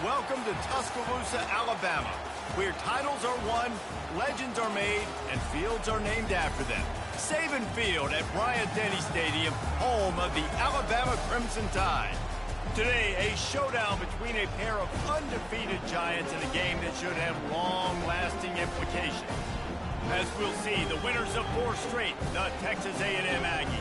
Welcome to Tuscaloosa, Alabama, where titles are won, legends are made, and fields are named after them. Saban Field at Bryant-Denny Stadium, home of the Alabama Crimson Tide. Today, a showdown between a pair of undefeated giants in a game that should have long-lasting implications. As we'll see, the winners of 4 straight, the Texas A&M Aggies,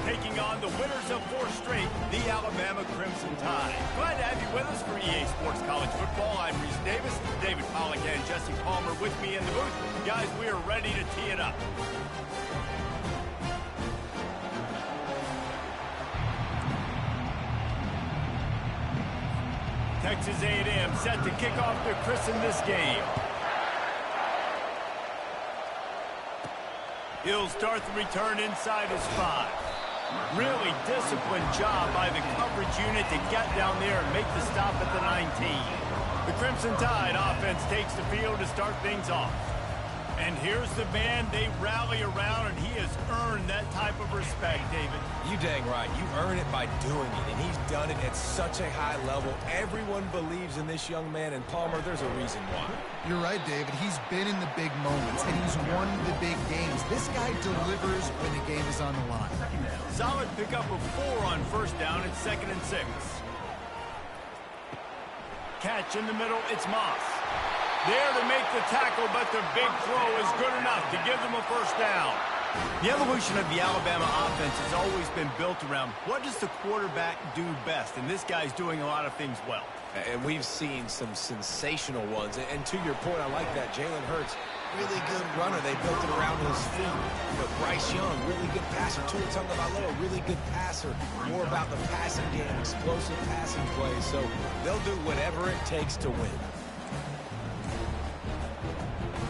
taking on the winners of 4 straight, the Alabama Crimson Tide. Glad to have you with us for EA Sports College Football. I'm Reese Davis, David Pollack and Jesse Palmer with me in the booth. Guys, we are ready to tee it up. Texas A&M set to kick off to christen this game. He'll start the return inside his 5. Really disciplined job by the coverage unit to get down there and make the stop at the 19. The Crimson Tide offense takes the field to start things off. And here's the man they rally around, and he has earned that type of respect, David. You dang right. You earn it by doing it, and he's done it at such a high level. Everyone believes in this young man, and Palmer, there's a reason why. You're right, David. He's been in the big moments, and he's won the big games. This guy delivers when the game is on the line. Solid pickup of 4 on first down and 2nd and 6. Catch in the middle, it's Moss. There to make the tackle, but the big throw is good enough to give them a first down. The evolution of the Alabama offense has always been built around what does the quarterback do best, and this guy's doing a lot of things well. And we've seen some sensational ones. And to your point, I like that. Jalen Hurts, really good runner. They built it around his feet. But Bryce Young, really good passer. Tua Tagovailoa, really good passer. More about the passing game, explosive passing plays. So they'll do whatever it takes to win.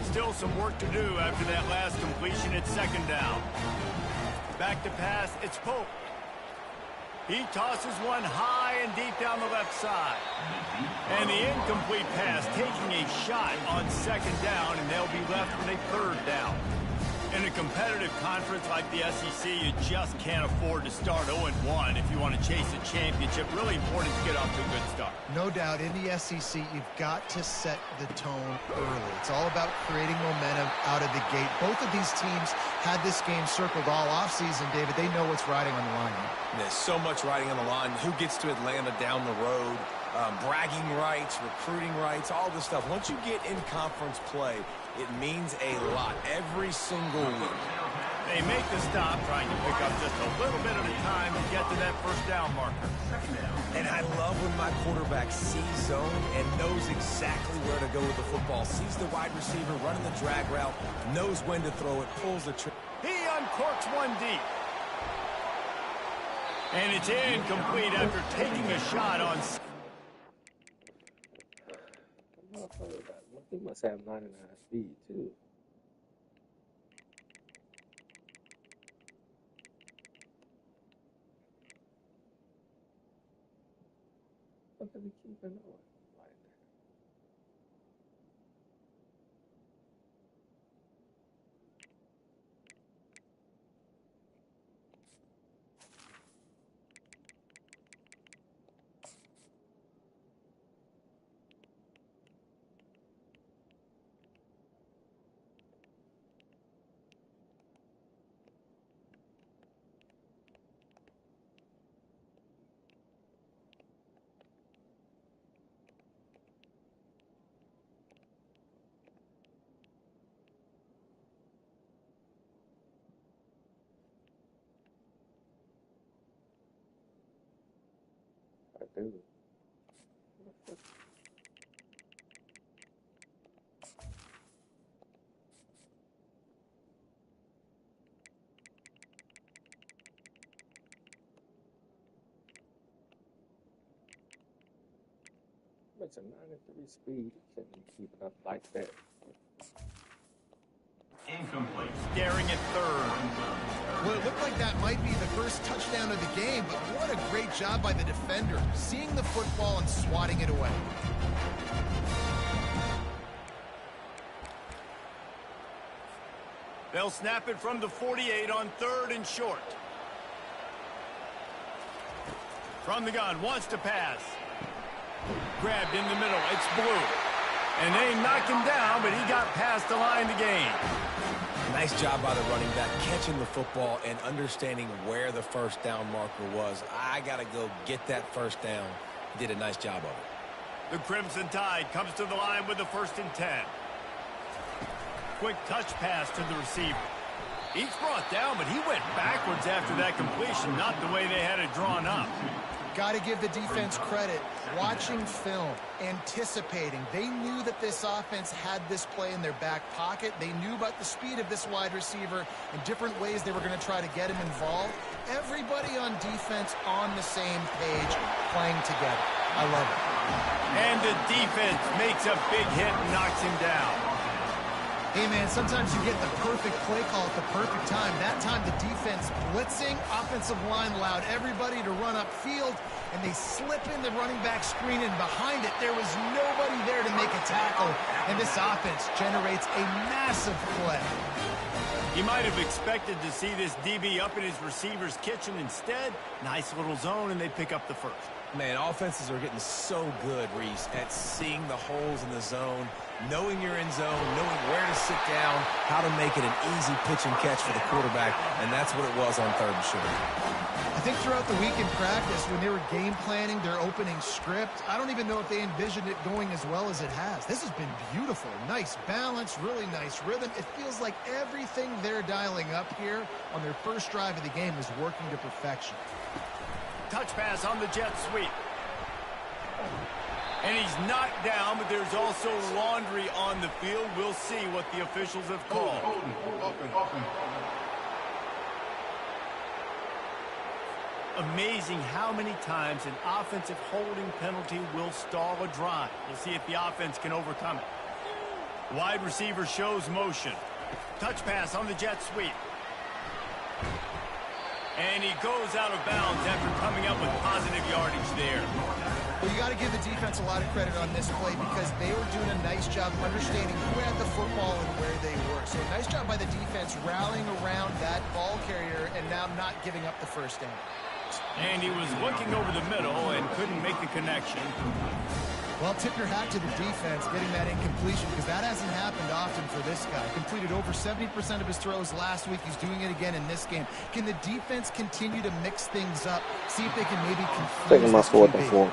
Still some work to do after that last completion at 2nd down. Back to pass, it's Pope. He tosses one high and deep down the left side. And the incomplete pass taking a shot on 2nd down, and they'll be left with a 3rd down. In a competitive conference like the SEC, you just can't afford to start 0-1 if you want to chase a championship. Really important to get off to a good start. No doubt, in the SEC, you've got to set the tone early. It's all about creating momentum out of the gate. Both of these teams had this game circled all offseason, David. They know what's riding on the line. There's so much riding on the line. Who gets to Atlanta down the road? Bragging rights, recruiting rights, all this stuff. Once you get in conference play, it means a lot every single week. They make the stop, trying to pick up just a little bit at a time to get to that first down marker. And I love when my quarterback sees zone and knows exactly where to go with the football. Sees the wide receiver running the drag route, knows when to throw it, pulls the trigger. He uncorks one deep. And it's incomplete after taking a shot on... He must have 99 speed, too. What does he keep it on? I do. It's a 93 speed. Can't keep it up like that. Incomplete. Staring at 3rd. Well, it looked like that might be the first touchdown of the game, but what a great job by the defender, seeing the football and swatting it away. They'll snap it from the 48 on 3rd and short. From the gun, wants to pass. grabbed in the middle. It's Blue. And they knock him down, but he got past the line to gain. Nice job by the running back, catching the football and understanding where the first down marker was. I got to go get that first down. He did a nice job of it. The Crimson Tide comes to the line with the 1st and 10. Quick touch pass to the receiver. He's brought down, but he went backwards after that completion, not the way they had it drawn up. Got to give the defense credit. Watching film, anticipating. They knew that this offense had this play in their back pocket. They knew about the speed of this wide receiver and different ways they were going to try to get him involved. Everybody on defense on the same page, playing together. I love it. And the defense makes a big hit and knocks him down. Hey, man, sometimes you get the perfect play call at the perfect time. That time, the defense blitzing, offensive line allowed everybody to run upfield, and they slip in the running back screen, and behind it, there was nobody there to make a tackle, and this offense generates a massive play. You might have expected to see this DB up in his receiver's kitchen. Instead, nice little zone, and they pick up the first. Man, offenses are getting so good, Reese, at seeing the holes in the zone, knowing you're in zone, knowing where to sit down, how to make it an easy pitch and catch for the quarterback, and that's what it was on 3rd and short. I think throughout the week in practice, when they were game planning their opening script, I don't even know if they envisioned it going as well as it has. This has been beautiful. Nice balance, really nice rhythm. It feels like everything they're dialing up here on their first drive of the game is working to perfection. Touch pass on the jet sweep. And he's knocked down, but there's also laundry on the field. We'll see what the officials have called. Amazing how many times an offensive holding penalty will stall a drive. We'll see if the offense can overcome it. Wide receiver shows motion. Touch pass on the jet sweep. And he goes out of bounds after coming up with positive yardage there. Well, you got to give the defense a lot of credit on this play because they were doing a nice job understanding who had the football and where they were. So nice job by the defense rallying around that ball carrier and now not giving up the first down. And he was looking over the middle and couldn't make the connection. Well, tip your hat to the defense getting that incompletion because that hasn't happened often for this guy. Completed over 70% of his throws last week. He's doing it again in this game. Can the defense continue to mix things up? See if they can maybe confuse this QB.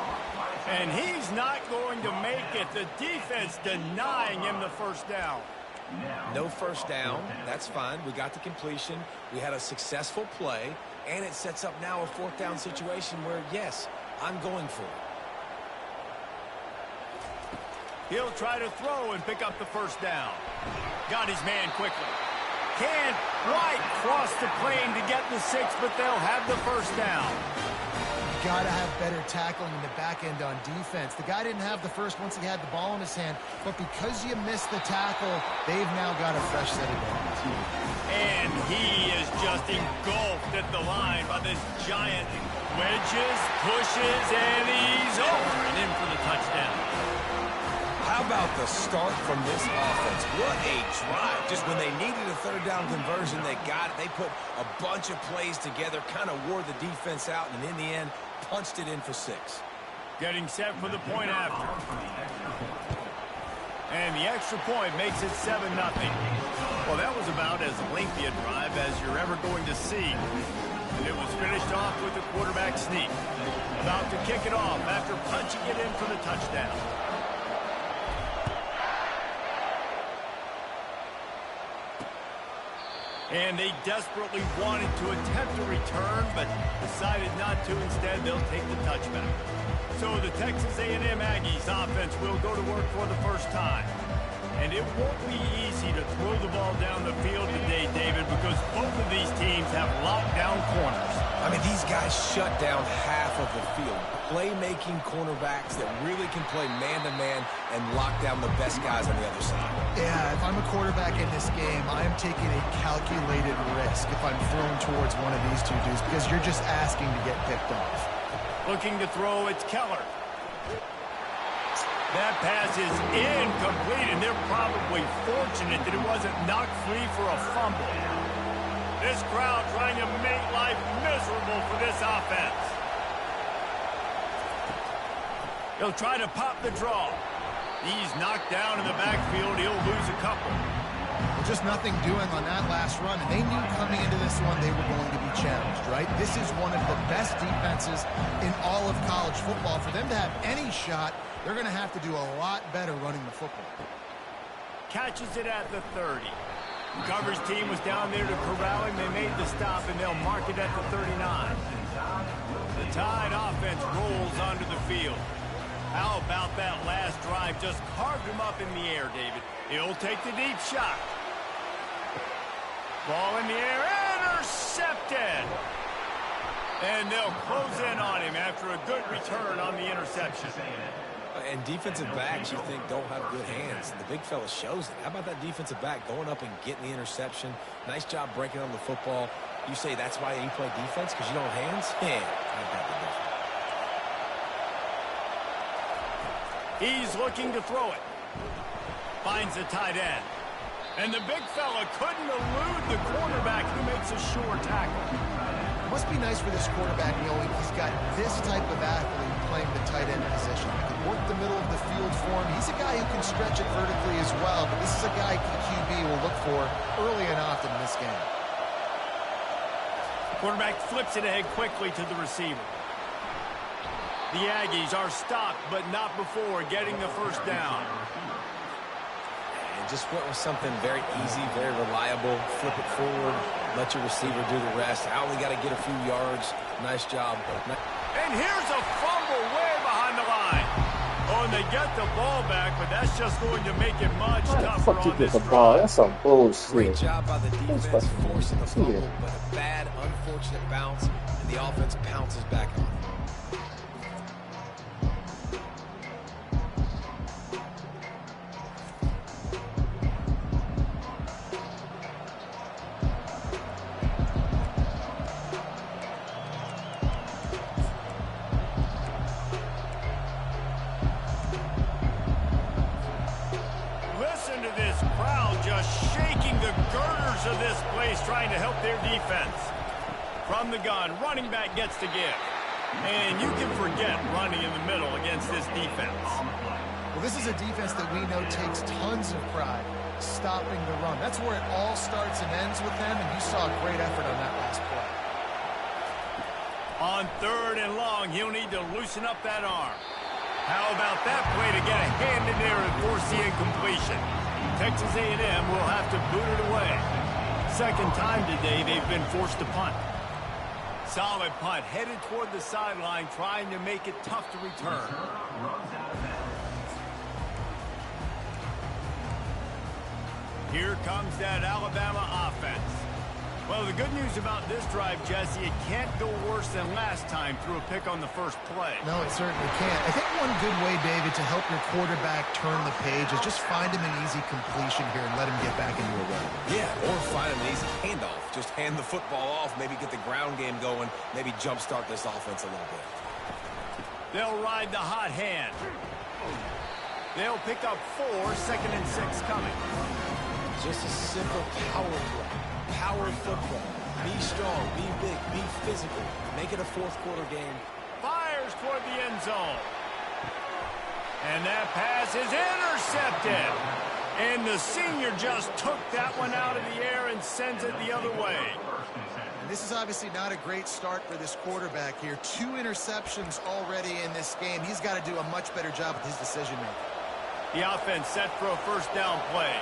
And he's not going to make it. The defense denying him the first down. No first down. That's fine. We got the completion. We had a successful play. And it sets up now a 4th down situation where, yes, I'm going for it. He'll try to throw and pick up the first down. Got his man quickly. Can't quite cross the plane to get the 6, but they'll have the first down. Got to have better tackling in the back end on defense. The guy didn't have the first once he had the ball in his hand, but because you missed the tackle, they've now got a fresh set of downs. And he is just engulfed at the line by this giant. Wedges, pushes, and he's over and in for the touchdown. How about the start from this offense? What a drive. Just when they needed a 3rd down conversion, they got it. They put a bunch of plays together, kind of wore the defense out, and in the end, punched it in for 6. Getting set for the point after. And the extra point makes it 7-0. Well, that was about as lengthy a drive as you're ever going to see. And it was finished off with a quarterback sneak. About to kick it off after punching it in for the touchdown. And they desperately wanted to attempt a return, but decided not to. Instead, they'll take the touchback. So the Texas A&M Aggies offense will go to work for the first time. And it won't be easy to throw the ball down the field today, David, because both of these teams have locked down corners. I mean, these guys shut down half of the field. Playmaking cornerbacks that really can play man-to-man and lock down the best guys on the other side. Yeah, if I'm a quarterback in this game, I am taking a calculated risk if I'm thrown towards one of these two dudes because you're just asking to get picked off. Looking to throw, it's Keller. That pass is incomplete, and they're probably fortunate that it wasn't knocked free for a fumble. This crowd trying to make life miserable for this offense. He'll try to pop the draw. He's knocked down in the backfield. He'll lose a couple. Well, just nothing doing on that last run, and they knew coming into this one they were going to be challenged, right? This is one of the best defenses in all of college football. For them to have any shot, they're going to have to do a lot better running the football. Catches it at the 30. Coverage team was down there to corral him. They made the stop, and they'll mark it at the 39. The Tide offense rolls onto the field. How about that last drive? Just carved him up in the air, David. He'll take the deep shot. Ball in the air, intercepted. And they'll close in on him after a good return on the interception. And defensive backs, you think, don't have good hands. The big fella shows it. How about that defensive back going up and getting the interception? Nice job breaking on the football. You say that's why you play defense, because you don't have hands? Yeah, I bet the difference. He's looking to throw it. Finds the tight end. And the big fella couldn't elude the quarterback who makes a sure tackle. It must be nice for this quarterback knowing he's got this type of athlete playing the tight end position. He can work the middle of the field for him. He's a guy who can stretch it vertically as well, but this is a guy the QB will look for early and often in this game. Quarterback flips it ahead quickly to the receiver. The Aggies are stopped, but not before getting the first down. And just went with something very easy, very reliable. Flip it forward, let your receiver do the rest. I only got to get a few yards. Nice job. And here's a fumble way behind the line. Oh, and they get the ball back, but that's just going to make it much tougher on this drive. That's some bullshit. Great job by the defense forcing the fumble, but a bad, unfortunate bounce, and the offense pounces back on it. Listen to this crowd just shaking the girders of this place, trying to help their defense. From the gun, running back gets to give. And you can forget running in the middle against this defense. Well, this is a defense that we know takes tons of pride stopping the run. That's where it all starts and ends with them, and you saw a great effort on that last play. On 3rd and long, he'll need to loosen up that arm. How about that play to get a hand in there and force the incompletion? Texas A&M will have to boot it away. Second time today they've been forced to punt. Solid punt, headed toward the sideline, trying to make it tough to return. Here comes that Alabama offense. Well, the good news about this drive, Jesse, it can't go worse than last time through a pick on the first play. No, it certainly can't. I think one good way, David, to help your quarterback turn the page is just find him an easy completion here and let him get back into a run. Yeah, or find him an easy handoff. Just hand the football off, maybe get the ground game going, maybe jumpstart this offense a little bit. They'll ride the hot hand. They'll pick up 4, 2nd and 6 coming. Just a simple power play. Power football. Be strong, be big, be physical. Make it a fourth-quarter game. Fires toward the end zone. And that pass is intercepted. And the senior just took that one out of the air and sends it the other way. And this is obviously not a great start for this quarterback here. 2 interceptions already in this game. He's got to do a much better job with his decision-making. The offense set for a first down play.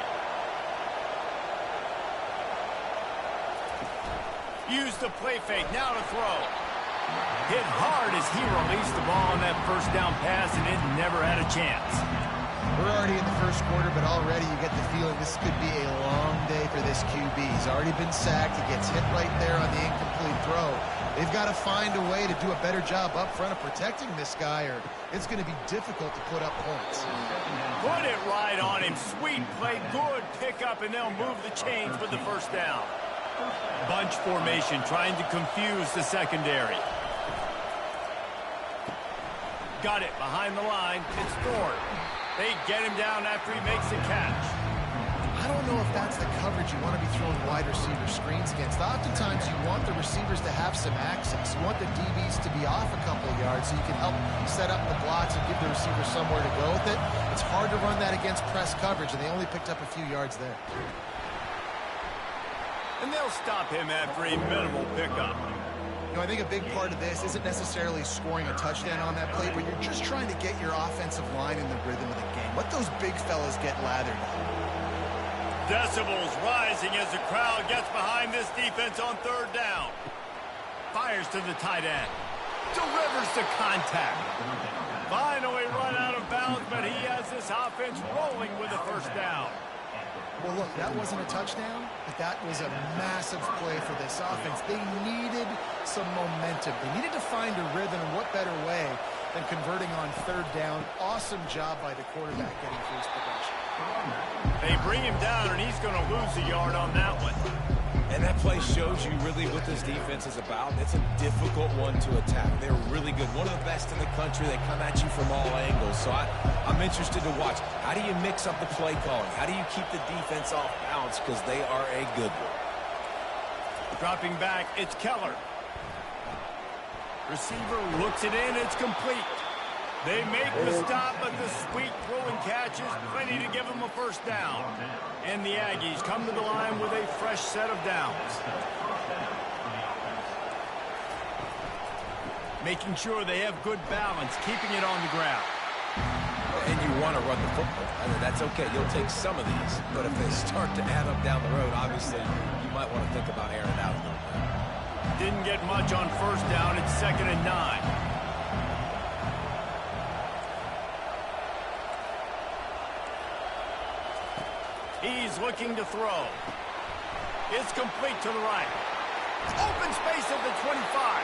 Use the play fake, now to throw. Hit hard as he released the ball on that first down pass, and it never had a chance. We're already in the first quarter, but already you get the feeling this could be a long day for this QB. He's already been sacked. He gets hit right there on the incomplete throw. They've got to find a way to do a better job up front of protecting this guy, or it's going to be difficult to put up points. Put it right on him. Sweet play, good pickup, and they'll move the chains for the first down. Bunch formation, trying to confuse the secondary. Got it behind the line. It's Thorne. They get him down after he makes the catch. I don't know if that's the coverage you want to be throwing wide wide receiver screens against. Oftentimes, you want the receivers to have some access. You want the DBs to be off a couple of yards so you can help set up the blocks and give the receiver somewhere to go with it. It's hard to run that against press coverage, and they only picked up a few yards there. And they'll stop him after a minimal pickup. I think a big part of this isn't necessarily scoring a touchdown on that play, but you're just trying to get your offensive line in the rhythm of the game. Let those big fellas get lathered up. Decibels rising as the crowd gets behind this defense on third down. Fires to the tight end. Delivers the contact. Finally run out of bounds, but he has this offense rolling with a first down. Well, look, that wasn't a touchdown, but that was a massive play for this offense. They needed some momentum. They needed to find a rhythm, and what better way than converting on third down. Awesome job by the quarterback getting through his progression. They bring him down, and he's going to lose a yard on that one. And that play shows you really what this defense is about. It's a difficult one to attack. They're really good. One of the best in the country. They come at you from all angles. So I'm interested to watch. How do you mix up the play calling? How do you keep the defense off balance? Because they are a good one. Dropping back, it's Keller. Receiver looks it in. It's complete. They make the stop, but the sweet throwing catch is plenty to give them a first down. And the Aggies come to the line with a fresh set of downs. Making sure they have good balance, keeping it on the ground. And you want to run the football. I mean, that's okay. You'll take some of these. But if they start to add up down the road, obviously, you might want to think about airing it out a little bit. Didn't get much on first down. It's 2nd and 9. He's looking to throw. It's complete to the right. Open space at the 25.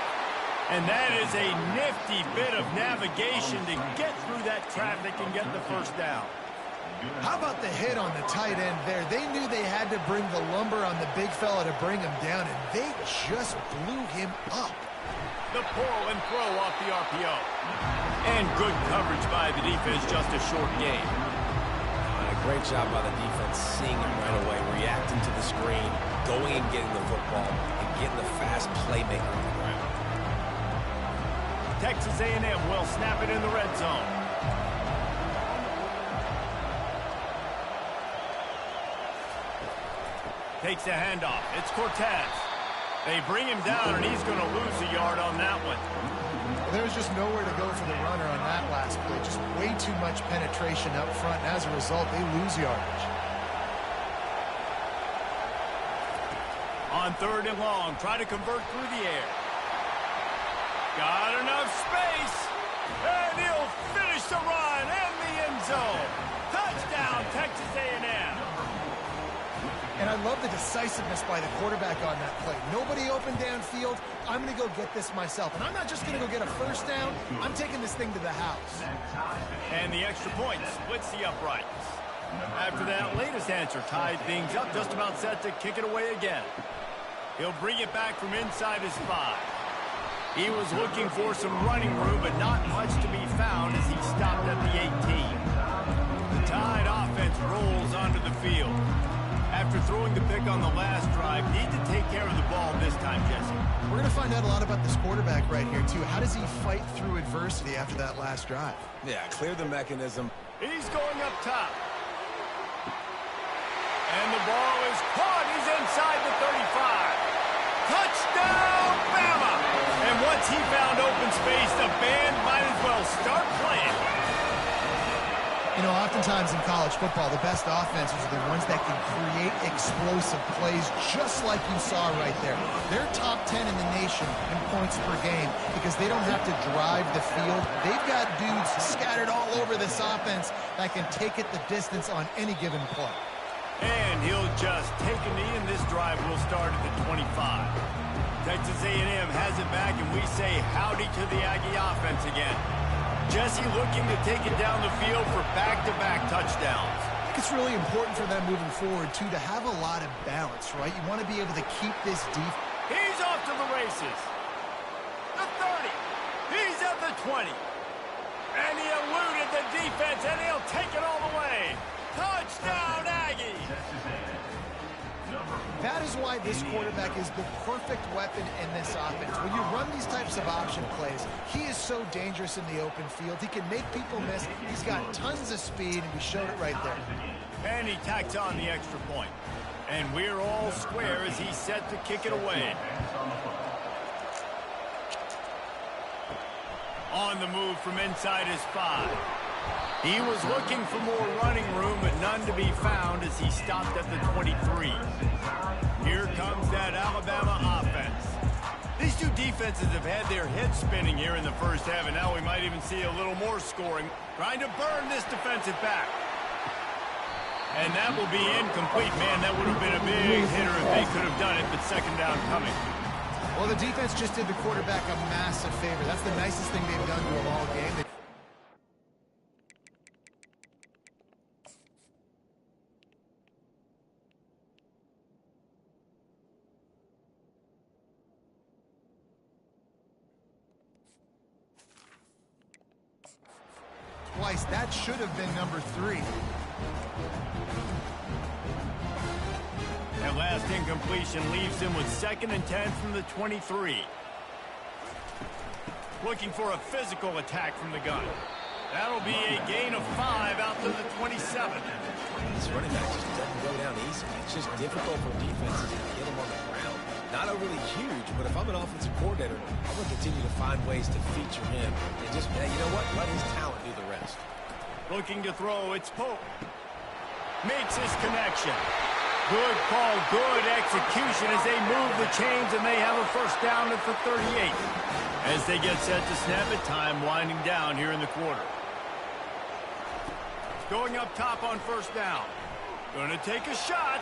And that is a nifty bit of navigation to get through that traffic and get the first down. How about the hit on the tight end there? They knew they had to bring the lumber on the big fella to bring him down, and they just blew him up. The pull and throw off the RPO. And good coverage by the defense, just a short game. Great job by the defense, seeing him right away, reacting to the screen, going and getting the football, and getting the fast playmaker on the ground. Texas A&M will snap it in the red zone. Takes the handoff. It's Cortez. They bring him down, and he's going to lose a yard on that one. There was just nowhere to go for the runner on that last play. Just way too much penetration up front, and as a result, they lose yardage. On 3rd and long, try to convert through the air. Got enough space, and he'll finish the run in the end zone. Touchdown, Texas A&M. And I love the decisiveness by the quarterback on that play. Nobody open downfield. I'm going to go get this myself. And I'm not just going to go get a first down. I'm taking this thing to the house. And the extra point splits the uprights. After that latest answer tied things up, just about set to kick it away again. He'll bring it back from inside his 5. He was looking for some running room, but not much to be found as he stopped at the 18. The Tide offense rolls onto the field. After throwing the pick on the last drive, need to take care of the ball this time, Jesse. We're going to find out a lot about this quarterback right here, too. How does he fight through adversity after that last drive? Yeah, clear the mechanism. He's going up top. And the ball is caught. He's inside the 35. Touchdown, Bama! And once he found open space, the band might as well start playing. You know, oftentimes in college football, the best offenses are the ones that can create explosive plays, just like you saw right there. They're top 10 in the nation in points per game because they don't have to drive the field. They've got dudes scattered all over this offense that can take it the distance on any given play. And he'll just take a knee, and this drive will start at the 25. Texas A&M has it back, and we say howdy to the Aggie offense again. Jesse looking to take it down the field for back-to-back touchdowns. I think it's really important for them moving forward, too, to have a lot of balance, right? You want to be able to keep this deep. He's off to the races. The 30. He's at the 20. And he eluded the defense, and he'll take it all the way. Touchdown, Aggies! That is why this quarterback is the perfect weapon in this offense. When you run these types of option plays, he is so dangerous in the open field. He can make people miss. He's got tons of speed, and we showed it right there. And he tacks on the extra point. And we're all square as he's set to kick it away. On the move from inside his 5. He was looking for more running room, but none to be found as he stopped at the 23. Here comes that Alabama offense. These two defenses have had their heads spinning here in the first half, and now we might even see a little more scoring. Trying to burn this defensive back. And that will be incomplete. Man, that would have been a big hitter if they could have done it, but second down coming. Well, the defense just did the quarterback a massive favor. That's the nicest thing they've done to him all game. Twice. That should have been number 3. That last incompletion leaves him with 2nd and 10 from the 23. Looking for a physical attack from the gun. That'll be a gain of 5 out to the 27. This running back just doesn't go down easy. It's just difficult for defenses to get him on the ground. Not overly huge, but if I'm an offensive coordinator, I'm going to continue to find ways to feature him. And just, you know what? Let his talent do the rest. Looking to throw, it's Pope. Makes his connection. Good call, good execution as they move the chains, and they have a first down at the 38. As they get set to snap it, time winding down here in the quarter. Going up top on first down. Going to take a shot.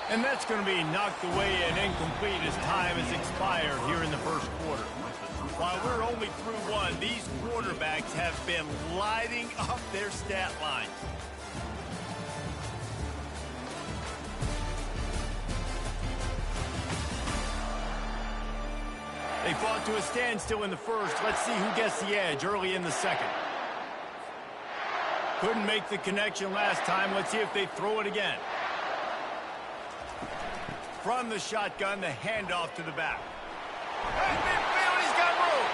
And that's going to be knocked away and incomplete as time has expired here in the first quarter. While we're only through one, these quarterbacks have been lighting up their stat lines. They fought to a standstill in the first. Let's see who gets the edge early in the second. Couldn't make the connection last time. Let's see if they throw it again. From the shotgun, the handoff to the back. And midfield, he's got room.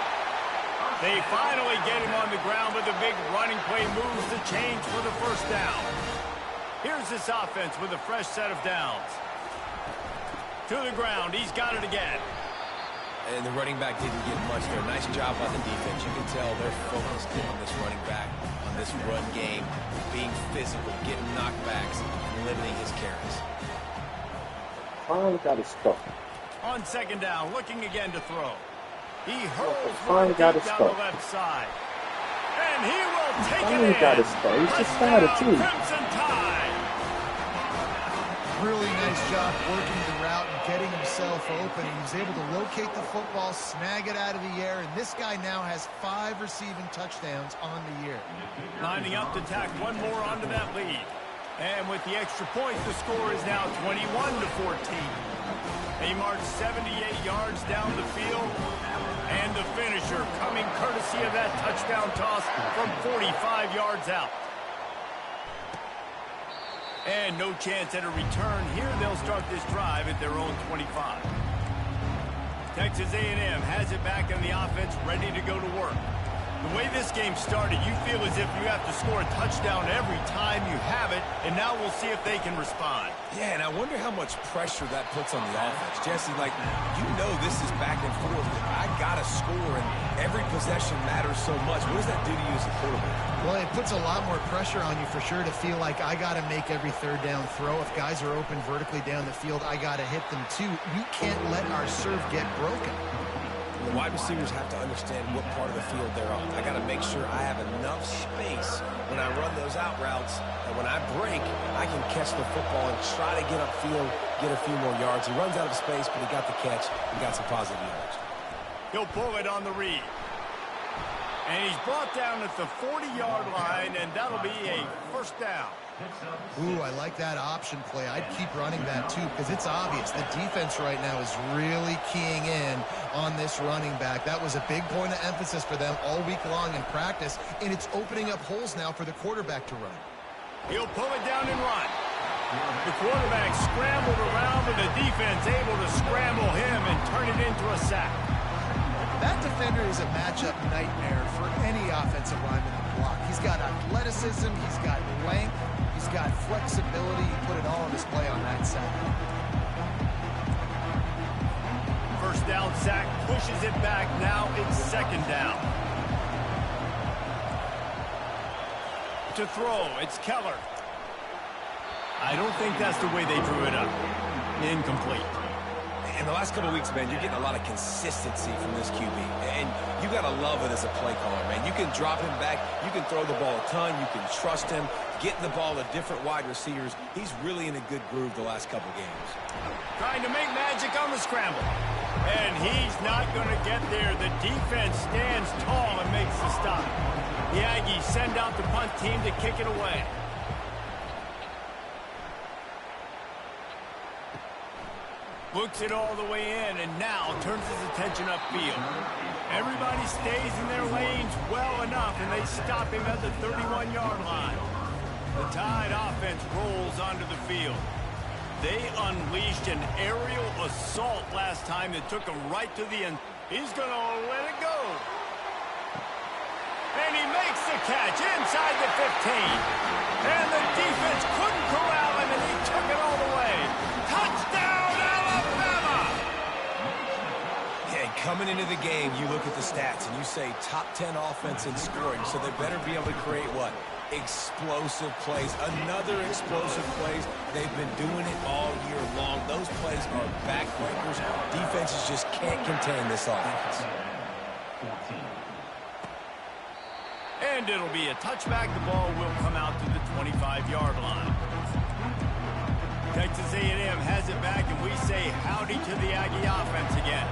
They finally get him on the ground, but the big running play moves the chains for the first down. Here's this offense with a fresh set of downs. To the ground, he's got it again. And the running back didn't get much there. Nice job by the defense. You can tell they're focused in on this running back, on this run game, being physical, getting knockbacks, and limiting his carries. Finally got to stop. On second down, looking again to throw. He hurls Finally deep got to down stop. the left side. And he will take Finally it in. got to stop. He's just started too. Crimson Tide. Really nice job working the route and getting himself open. He was able to locate the football, snag it out of the air, and this guy now has 5 receiving touchdowns on the year. Lining up to tack one more onto that lead. And with the extra point, the score is now 21-14. They march 78 yards down the field. And the finisher coming courtesy of that touchdown toss from 45 yards out. And no chance at a return here. They'll start this drive at their own 25. Texas A&M has it back in the offense, ready to go to work. The way this game started, you feel as if you have to score a touchdown every time you have it, and now we'll see if they can respond. Yeah, and I wonder how much pressure that puts on the offense. Jesse, like, you know this is back and forth. I got to score, and every possession matters so much. What does that do to you as a quarterback? Well, it puts a lot more pressure on you for sure to feel like I got to make every third down throw. If guys are open vertically down the field, I got to hit them too. We can't let our serve get broken. The wide receivers have to understand what part of the field they're on. I got to make sure I have enough space when I run those out routes that when I break, I can catch the football and try to get upfield, get a few more yards. He runs out of space, but he got the catch and got some positive yards. He'll pull it on the read. And he's brought down at the 40-yard line, and that'll be a first down. Ooh, I like that option play. I'd keep running that too because it's obvious the defense right now is really keying in on this running back. That was a big point of emphasis for them all week long in practice, and it's opening up holes now for the quarterback to run. He'll pull it down and run. The quarterback scrambled around, but the defense able to scramble him and turn it into a sack. That defender is a matchup nightmare for any offensive lineman to block. He's got athleticism, he's got length, he's got flexibility. He put it all on display on that sack. First down sack, pushes it back. Now it's second down. To throw, it's Keller. I don't think that's the way they drew it up. Incomplete. In the last couple of weeks, man, you're getting a lot of consistency from this QB. And you got to love it as a play caller, man. You can drop him back. You can throw the ball a ton. You can trust him. Getting the ball to different wide receivers. He's really in a good groove the last couple games. Trying to make magic on the scramble. And he's not going to get there. The defense stands tall and makes the stop. The Aggies send out the punt team to kick it away. Looks it all the way in, and now turns his attention upfield. Everybody stays in their lanes well enough, and they stop him at the 31-yard line. The Tide offense rolls onto the field. They unleashed an aerial assault last time that took him right to the end. He's going to let it go. And he makes the catch inside the 15. And the defense couldn't corral him, and he took it all the way. Touchdown, Alabama! Yeah, coming into the game, you look at the stats, and you say top 10 offense in scoring, so they better be able to create what? Explosive plays. Another explosive plays. They've been doing it all year long. Those plays are backbreakers. Defenses just can't contain this offense. And it'll be a touchback. The ball will come out to the 25-yard line. Texas A&M has it back, and we say howdy to the Aggie offense again.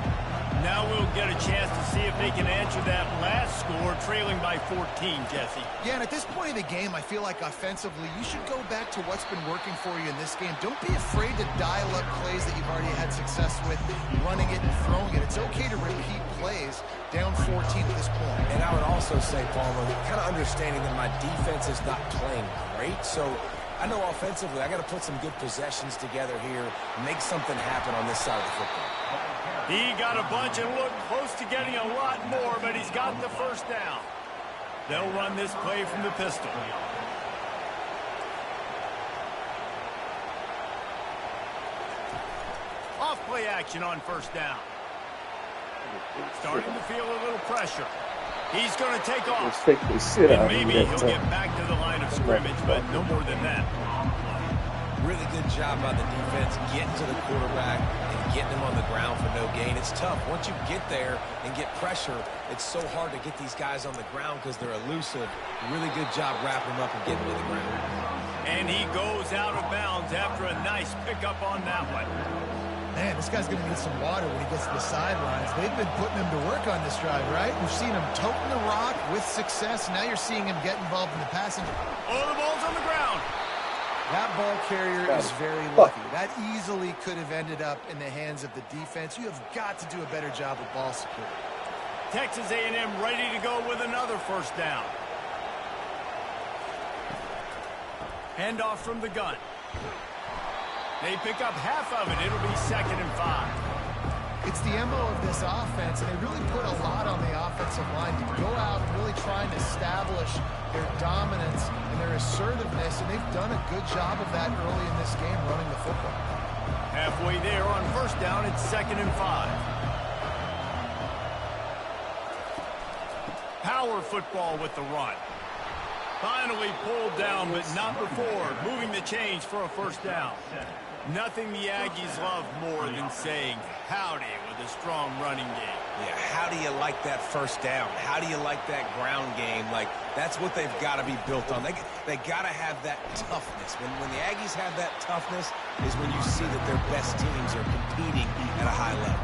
Now we'll get a chance to see if they can answer that last score, trailing by 14, Jesse. Yeah, and at this point of the game, I feel like offensively, you should go back to what's been working for you in this game. Don't be afraid to dial up plays that you've already had success with, running it and throwing it. It's okay to repeat plays down 14 at this point. And I would also say, Palmer, kind of understanding that my defense is not playing great, so I know offensively I got to put some good possessions together here, make something happen on this side of the football. He got a bunch and looked close to getting a lot more, but he's got the first down. They'll run this play from the pistol. Off play action on first down. Starting to feel a little pressure. He's going to take off. And maybe he'll get back to the line of scrimmage, but no more than that. Really good job by the defense getting to the quarterback and getting him on the ground for no gain. It's tough. Once you get there and get pressure, it's so hard to get these guys on the ground because they're elusive. Really good job wrapping them up and getting to the ground. And he goes out of bounds after a nice pickup on that one. Man, this guy's going to need some water when he gets to the sidelines. They've been putting him to work on this drive, right? We've seen him toting the rock with success. Now you're seeing him get involved in the passing. Oh, the ball's on the ground. That ball carrier is very lucky. That easily could have ended up in the hands of the defense. You have got to do a better job with ball security. Texas A&M ready to go with another first down. Handoff from the gun. They pick up half of it. It'll be 2nd and 5. It's the MO of this offense, and they really put a lot on the offensive line to go out and really try and establish their dominance and their assertiveness, and they've done a good job of that early in this game, running the football. Halfway there on first down, it's 2nd and 5. Power football with the run. Finally pulled down, but not before moving the chains for a first down. Nothing the Aggies love more than saying howdy with a strong running game. Yeah, how do you like that first down? How do you like that ground game? Like, that's what they've got to be built on. They got to have that toughness. When the Aggies have that toughness is when you see that their best teams are competing at a high level.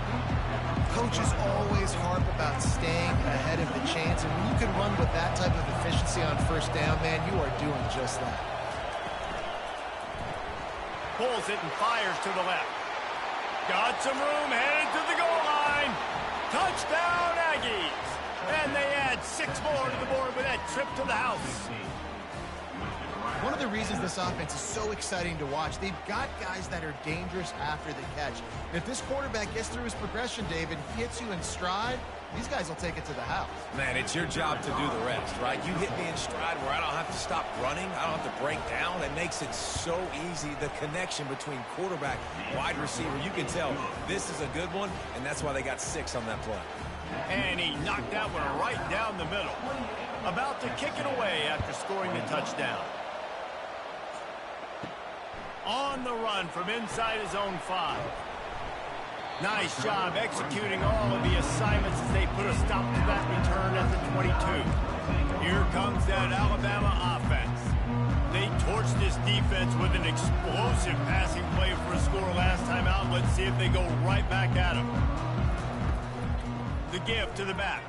Coaches always harp about staying ahead of the chains, and when you can run with that type of efficiency on first down, man, you are doing just that. Pulls it and fires to the left. Got some room, headed to the goal line. Touchdown, Aggies. And they add 6 more to the board with that trip to the house. One of the reasons this offense is so exciting to watch, they've got guys that are dangerous after the catch. And if this quarterback gets through his progression, David, he hits you in stride, these guys will take it to the house. Man, it's your job to do the rest, right? You hit me in stride where I don't have to stop running. I don't have to break down. It makes it so easy, the connection between quarterback, wide receiver. You can tell this is a good one, and that's why they got 6 on that play. And he knocked that one right down the middle. About to kick it away after scoring the touchdown. On the run from inside his own 5. Nice job executing all of the assignments as they put a stop to that return at the 22. Here comes that Alabama offense. They torched this defense with an explosive passing play for a score last time out. Let's see if they go right back at him. The give to the back.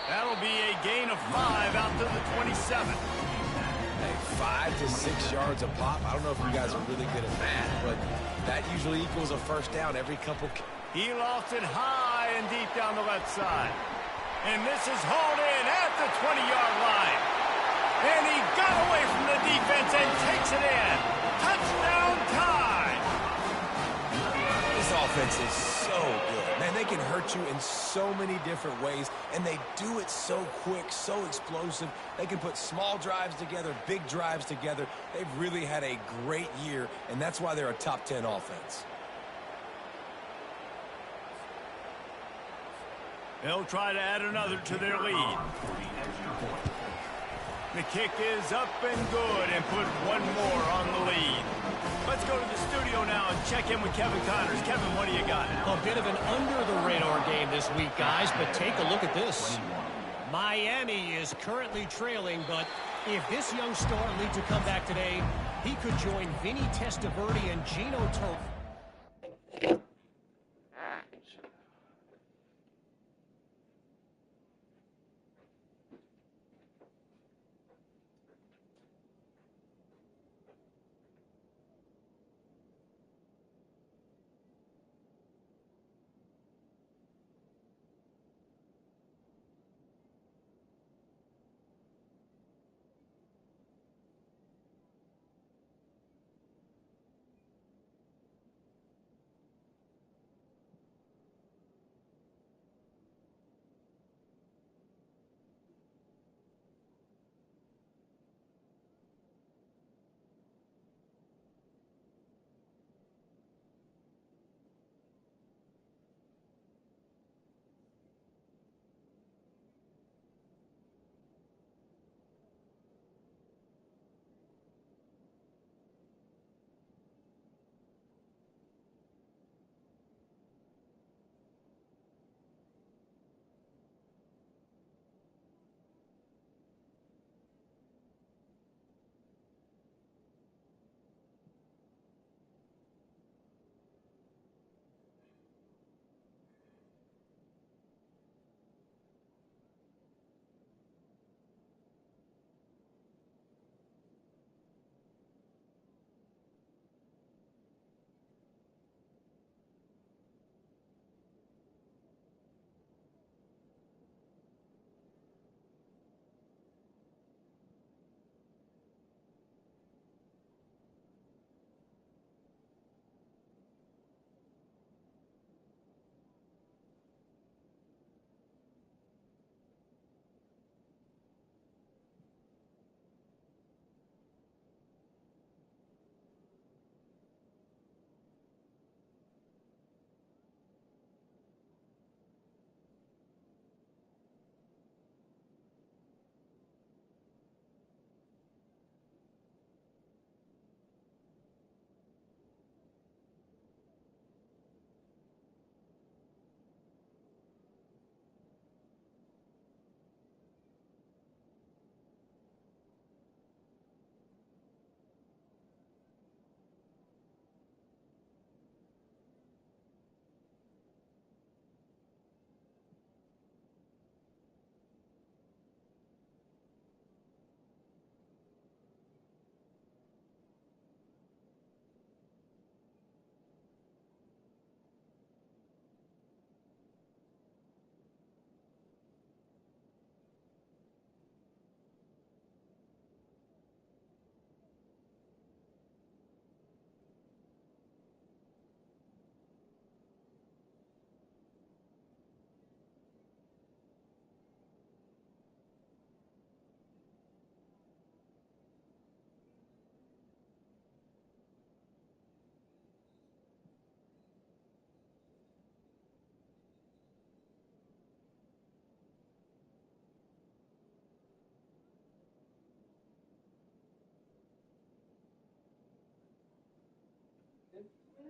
That'll be a gain of 5 out to the 27. Hey, 5 to 6 yards a pop. I don't know if you guys are really good at math, but that usually equals a first down every couple. He lost it high and deep down the left side. And this is hauled in at the 20-yard line. And he got away from the defense and takes it in. Touchdown time! This offense is so good. Man, they can hurt you in so many different ways, and they do it so quick, so explosive. They can put small drives together, big drives together. They've really had a great year, and that's why they're a top 10 offense. They'll try to add another to their lead. The kick is up and good and put one more on the lead. Let's go to the studio now and check in with Kevin Connors. Kevin, what do you got? A bit of an under-the-radar game this week, guys, but take a look at this. Miami is currently trailing, but if this young star leads a comeback today, he could join Vinny Testaverde and Gino Turner. In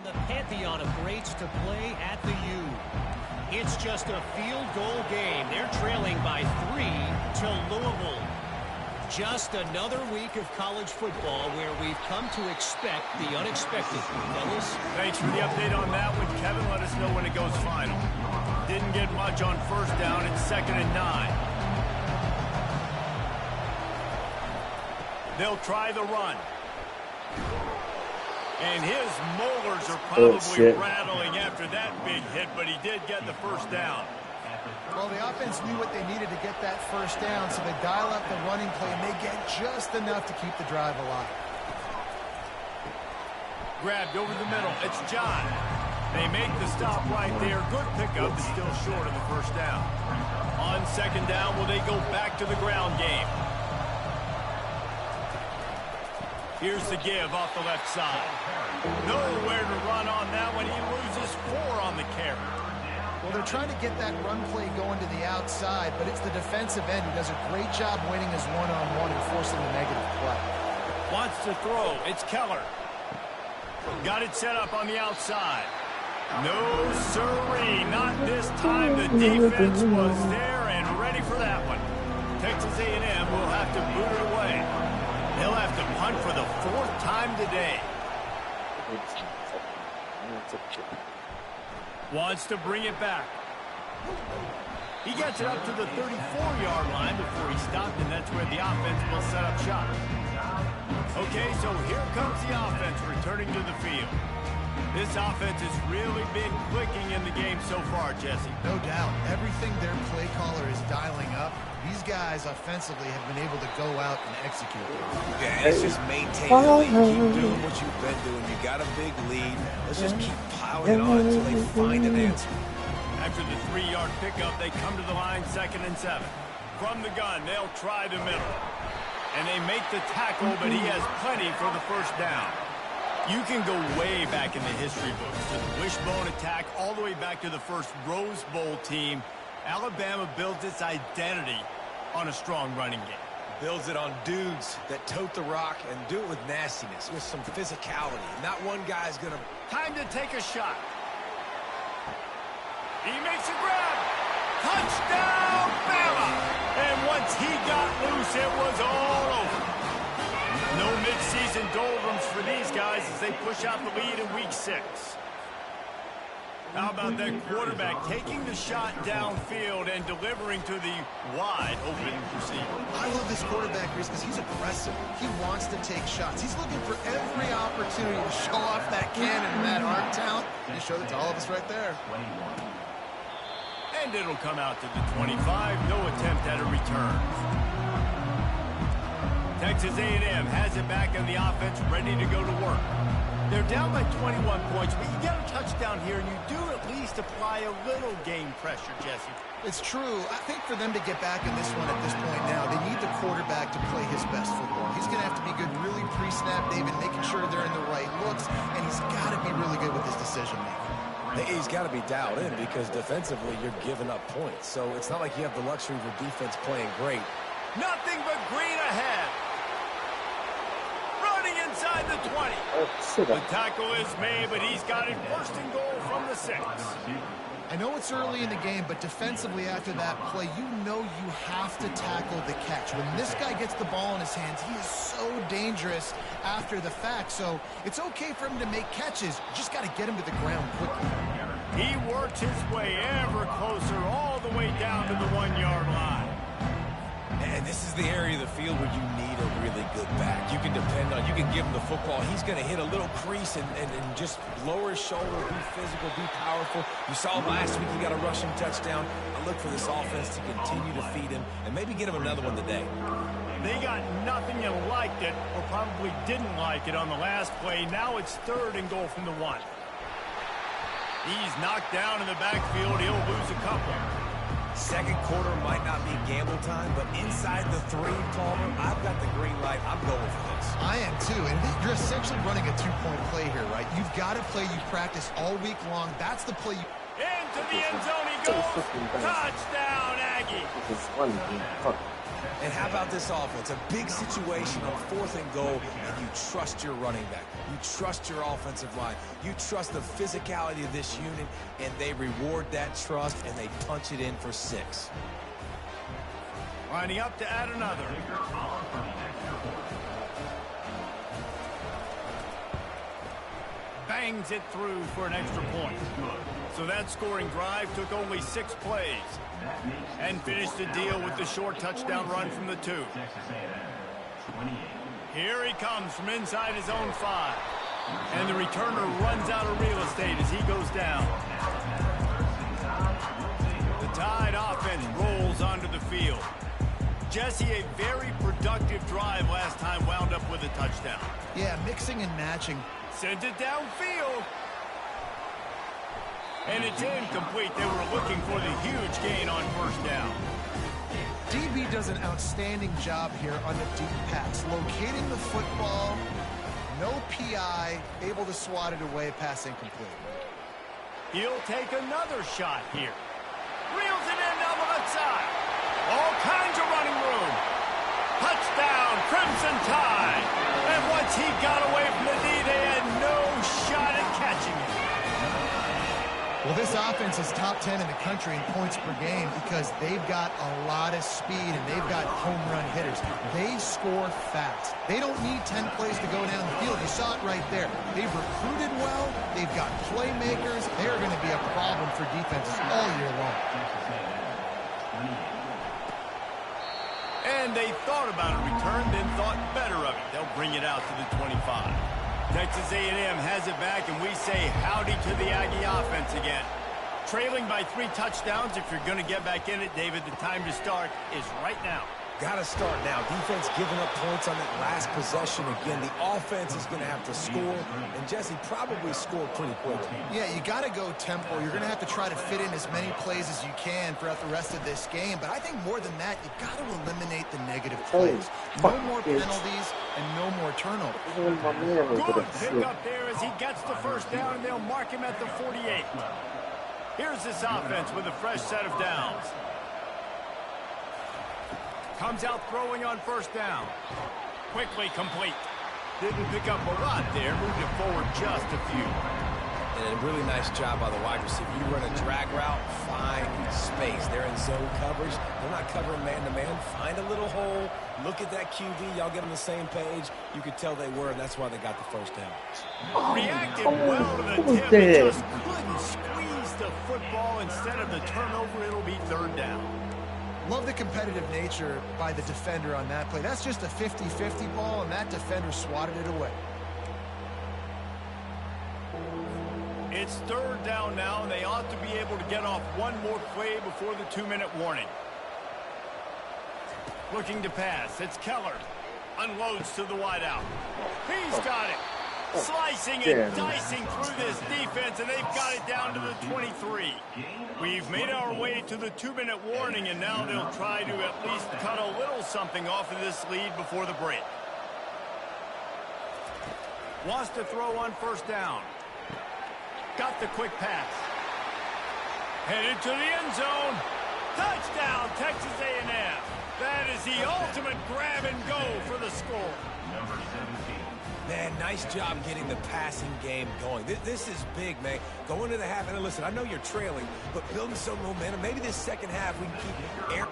the pantheon of greats to play at the U. It's just a field goal game. They're trailing by 3 to Louisville. Just another week of college football where we've come to expect the unexpected. Fellas? Thanks for the update on that one, Kevin. Let us know when it goes final. Didn't get much on first down. It's 2nd and 9. They'll try the run. And his molars are probably rattling after that big hit, but he did get the first down. Well, the offense knew what they needed to get that first down, so they dial up the running play, and they get just enough to keep the drive alive. Grabbed over the middle. It's John. They make the stop right there. Good pickup, but still short of the first down. On 2nd down, will they go back to the ground game? Here's the give off the left side. Nowhere to run on that one. He loses 4 on the carry. Well, they're trying to get that run play going to the outside, but it's the defensive end who does a great job winning his one-on-one and forcing the negative play. Wants to throw. It's Keller. Got it set up on the outside. No siree. Not this time. The defense was there and ready for that one. Texas A&M will have to boot it away. They'll have to punt for the 4th time today. Wants to bring it back. He gets it up to the 34-yard line before he stopped, and that's where the offense will set up shop. Okay, so here comes the offense returning to the field. This offense has really been clicking in the game so far, Jesse. No doubt. Everything their play caller is dialing up, these guys offensively have been able to go out and execute. Yeah, it's just maintain the lead. Keep doing what you've been doing. You got a big lead. Let's just keep piling it on until they find an answer. After the 3-yard pickup, they come to the line 2nd and 7. From the gun, they'll try the middle. And they make the tackle, but he has plenty for the first down. You can go way back in the history books to the wishbone attack all the way back to the first Rose Bowl team. Alabama builds its identity on a strong running game. Builds it on dudes that tote the rock and do it with nastiness, with some physicality. Not one guy's going to... Time to take a shot. He makes a grab. Touchdown, Bama! And once he got loose, it was all over. No midseason doldrums for these guys as they push out the lead in week 6. How about that quarterback taking the shot downfield and delivering to the wide open receiver? I love this quarterback, Reese, because he's aggressive. He wants to take shots. He's looking for every opportunity to show off that cannon and that arm talent. And he showed it to all of us right there. And it'll come out to the 25. No attempt at a return. Texas A&M has it back in the offense, ready to go to work. They're down by 21 points, but you get a touchdown here, and you do at least apply a little game pressure, Jesse. It's true. I think for them to get back in this one at this point now, they need the quarterback to play his best football. He's going to have to be good really pre-snap, David, making sure they're in the right looks, and he's got to be really good with his decision-making. He's got to be dialed in because defensively you're giving up points. So it's not like you have the luxury of your defense playing great. Nothing but green ahead. Running inside the 20. The tackle is made, but he's got it 1st and goal from the 6. I know it's early in the game, but defensively after that play, you know you have to tackle the catch. When this guy gets the ball in his hands, he is so dangerous after the fact. So it's okay for him to make catches. You just got to get him to the ground quickly. He works his way ever closer all the way down to the 1-yard line. And this is the area of the field where you need a really good back. You can depend on, you can give him the football. He's going to hit a little crease and just lower his shoulder, be physical, be powerful. You saw him last week, he got a rushing touchdown. I look for this offense to continue to feed him and maybe get him another one today. They got nothing and liked it, or probably didn't like it on the last play. Now it's 3rd and goal from the 1. He's knocked down in the backfield. He'll lose a couple. Second quarter might not be gamble time, but inside the 3, Palmer, I've got the green light. I'm going for this. I am too, and you're essentially running a 2-point play here, right? You've got a play you practice all week long. That's the play you... Into the end zone he goes, Touchdown, Aggie! This is one game. And how about this offense? A big situation on 4th and goal, and you trust your running back. You trust your offensive line. You trust the physicality of this unit, and they reward that trust, and they punch it in for 6. Lining up to add another. Bangs it through for an extra point. So that scoring drive took only 6 plays and finished the deal with the short touchdown run from the 2. Here he comes from inside his own 5. And the returner runs out of real estate as he goes down. The Tide offense rolls onto the field. Jesse, a very productive drive last time wound up with a touchdown. Yeah, mixing and matching. Sends it downfield. And it's incomplete. They were looking for the huge gain on 1st down. DB does an outstanding job here on the deep pass. Locating the football, no PI, able to swat it away, pass incomplete. He'll take another shot here. Reels it in down the left side. All kinds of running room. Touchdown, Crimson Tide. And once he got away from the knee, they had no shot at catching it. Well, this offense is top 10 in the country in points per game because they've got a lot of speed and they've got home run hitters. They score fast. They don't need 10 plays to go down the field. You saw it right there. They've recruited well. They've got playmakers. They're going to be a problem for defenses all year long. And they thought about a return, then thought better of it. They'll bring it out to the 25. Texas A&M has it back, and we say howdy to the Aggie offense again. Trailing by 3 touchdowns, if you're going to get back in it, David, the time to start is right now. Got to start now. Defense giving up points on that last possession. Again, the offense is going to have to score, and Jesse probably scored pretty quickly. Yeah, you got to go tempo. You're going to have to try to fit in as many plays as you can throughout the rest of this game. But I think more than that, you got to eliminate the negative plays. No more penalties and no more turnovers. Good pick up there as he gets the 1st down, and they'll mark him at the 48. Here's this offense with a fresh set of downs. Comes out throwing on 1st down. Quickly complete. Didn't pick up a lot there. Moved it forward just a few. And a really nice job by the wide receiver. You run a drag route, find space. They're in zone coverage. They're not covering man-to-man. Find a little hole. Look at that QB. Y'all get on the same page. You could tell they were, and that's why they got the 1st down. Reacted well to the tip. It just couldn't squeeze the football. Instead of the turnover, it'll be 3rd down. Love the competitive nature by the defender on that play. That's just a 50-50 ball, and that defender swatted it away. It's 3rd down now, and they ought to be able to get off one more play before the 2-minute warning. Looking to pass. It's Keller. Unloads to the wideout. He's got it. Slicing and dicing through this defense, and they've got it down to the 23. We've made our way to the 2-minute warning, and now they'll try to at least cut a little something off of this lead before the break. Wants to throw on 1st down. Got the quick pass. Headed to the end zone. Touchdown, Texas A&M. That is the ultimate grab and go for the score. Number 17. Man, nice job getting the passing game going. This is big, man. Go into the half, and listen, I know you're trailing, but building some momentum. Maybe this 2nd half we can keep air.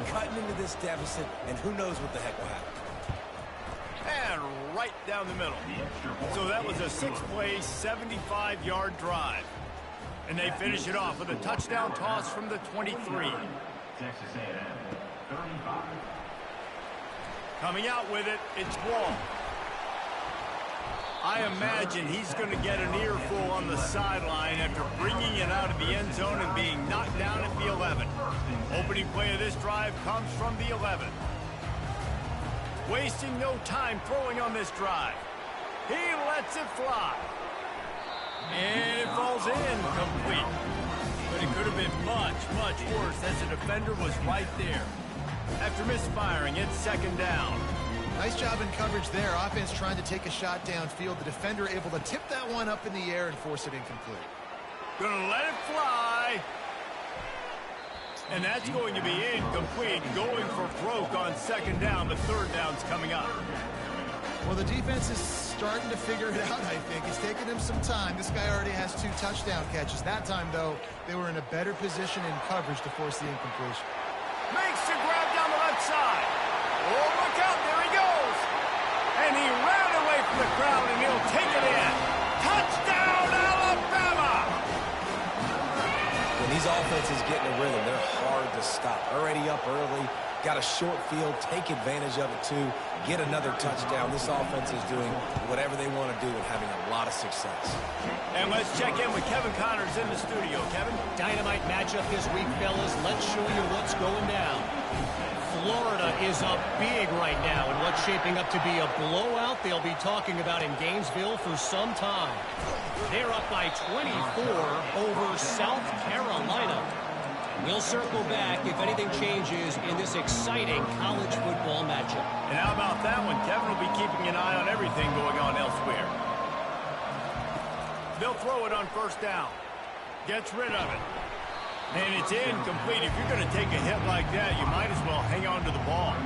Cutting into this deficit, and who knows what the heck will happen. And right down the middle. So that was a 6-play, 75-yard drive. And they finish it off with a touchdown toss from the 23. Texas A&M, 35. Coming out with it, it's Wall. I imagine he's going to get an earful on the sideline after bringing it out of the end zone and being knocked down at the 11. Opening play of this drive comes from the 11. wasting no time throwing on this drive. He lets it fly. And it falls in complete. But it could have been much, much worse as the defender was right there. After misfiring, it's second down. Nice job in coverage there. Offense trying to take a shot downfield. The defender able to tip that one up in the air and force it incomplete. Gonna let it fly. And that's going to be incomplete. Going for broke on second down, but third down's coming up. Well, the defense is starting to figure it out, I think. It's taking them some time. This guy already has 2 touchdown catches. That time, though, they were in a better position in coverage to force the incompletion. Makes the grab down the left side. Oh, look out. There he goes. And he ran away from the crowd, and he'll take it in. Touchdown, Alabama! When these offenses get in a rhythm, they're hard to stop. Already up early, got a short field, take advantage of it too, get another touchdown. This offense is doing whatever they want to do and having a lot of success. And let's check in with Kevin Connors in the studio. Kevin? Dynamite matchup this week, fellas. Let's show you what's going down. Florida is up big right now in what's shaping up to be a blowout they'll be talking about in Gainesville for some time. They're up by 24 over South Carolina. We'll circle back if anything changes in this exciting college football matchup. And how about that one? Kevin will be keeping an eye on everything going on elsewhere. They'll throw it on first down. Gets rid of it. And it's incomplete. If you're going to take a hit like that, you might as well hang on to the ball.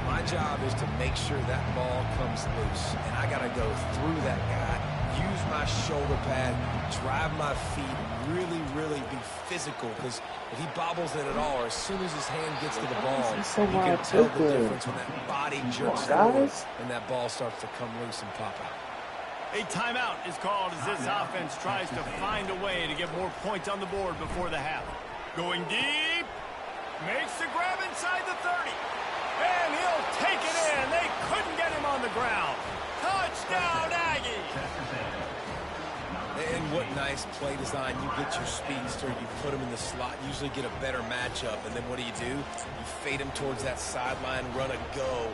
My job is to make sure that ball comes loose. And I got to go through that guy, use my shoulder pad, drive my feet, really be physical. Because if he bobbles it at all, or as soon as his hand gets to the ball, you can tell the difference when that body jerks forward and that ball starts to come loose and pop out. A timeout is called as this offense tries to find a way to get more points on the board before the half. Going deep. Makes the grab inside the 30. And he'll take it in. They couldn't get him on the ground. Touchdown, Aggies. And what nice play design. You get your speedster, you put him in the slot, usually get a better matchup, and then what do? You fade him towards that sideline, run a go.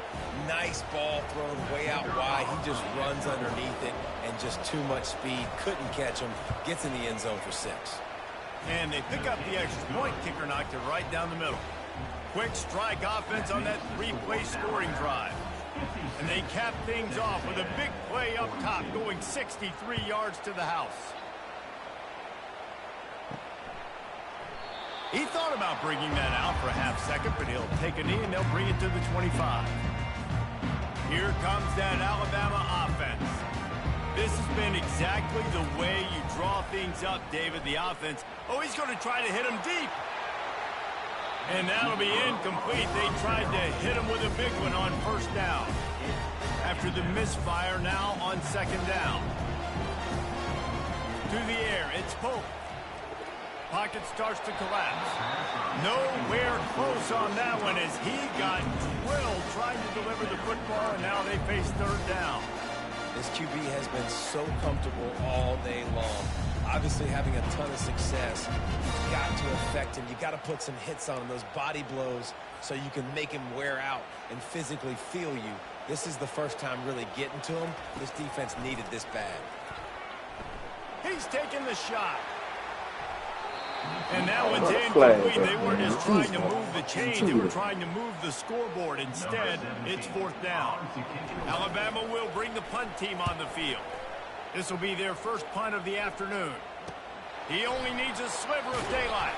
Nice ball thrown way out wide. He just runs underneath it, and just too much speed. Couldn't catch him. Gets in the end zone for 6. And they pick up the extra point. Kicker knocked it right down the middle. Quick strike offense on that 3-play scoring drive. And they cap things off with a big play up top, going 63 yards to the house. He thought about bringing that out for a half second, but he'll take a knee and they'll bring it to the 25. Here comes that Alabama offense. This has been exactly the way you draw things up, David, the offense. Oh, he's going to try to hit him deep. And that'll be incomplete. They tried to hit him with a big one on first down. After the misfire, now on second down. To the air, it's Pope. Pocket starts to collapse. Nowhere close on that one as he got drilled trying to deliver the football, and now they face third down. This QB has been so comfortable all day long. Obviously having a ton of success. You've got to affect him. You've got to put some hits on him, those body blows, so you can make him wear out and physically feel you. This is the first time really getting to him. This defense needed this bad. He's taking the shot. And that one's incomplete. They weren't just trying to move the chains. They were trying to move the scoreboard. Instead, it's fourth down. Alabama will bring the punt team on the field. This will be their first punt of the afternoon. He only needs a sliver of daylight.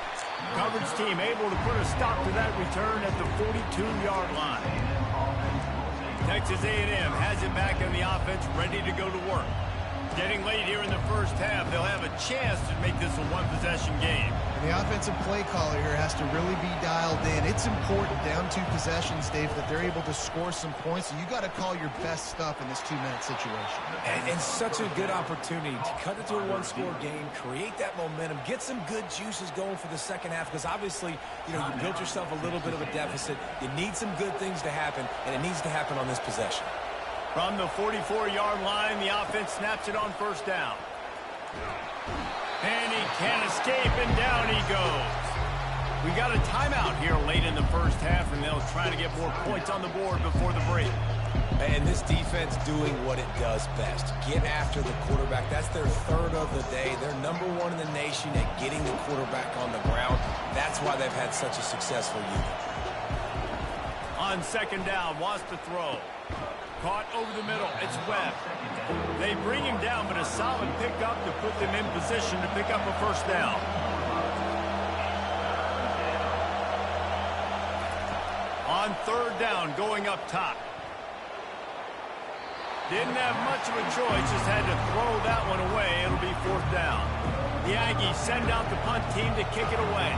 Coverage team able to put a stop to that return at the 42-yard line. Texas A&M has it back in the offense, ready to go to work. Getting late here in the first half, they'll have a chance to make this a one-possession game. And the offensive play caller here has to really be dialed in. It's important down 2 possessions, Dave, that they're able to score some points. So you got to call your best stuff in this 2-minute situation. And such a good opportunity to cut it to a 1-score game, create that momentum, get some good juices going for the second half. Because obviously, you built yourself a little bit of a deficit. You need some good things to happen, and it needs to happen on this possession. From the 44-yard line, the offense snaps it on first down. And he can't escape, and down he goes. We got a timeout here late in the first half, and they'll try to get more points on the board before the break. And this defense doing what it does best. Get after the quarterback. That's their third of the day. They're number one in the nation at getting the quarterback on the ground. That's why they've had such a successful unit. On second down, wants to throw. Caught over the middle. It's Webb. They bring him down, but a solid pickup to put them in position to pick up a first down. On third down, going up top. Didn't have much of a choice, just had to throw that one away. It'll be fourth down. The Aggies send out the punt team to kick it away.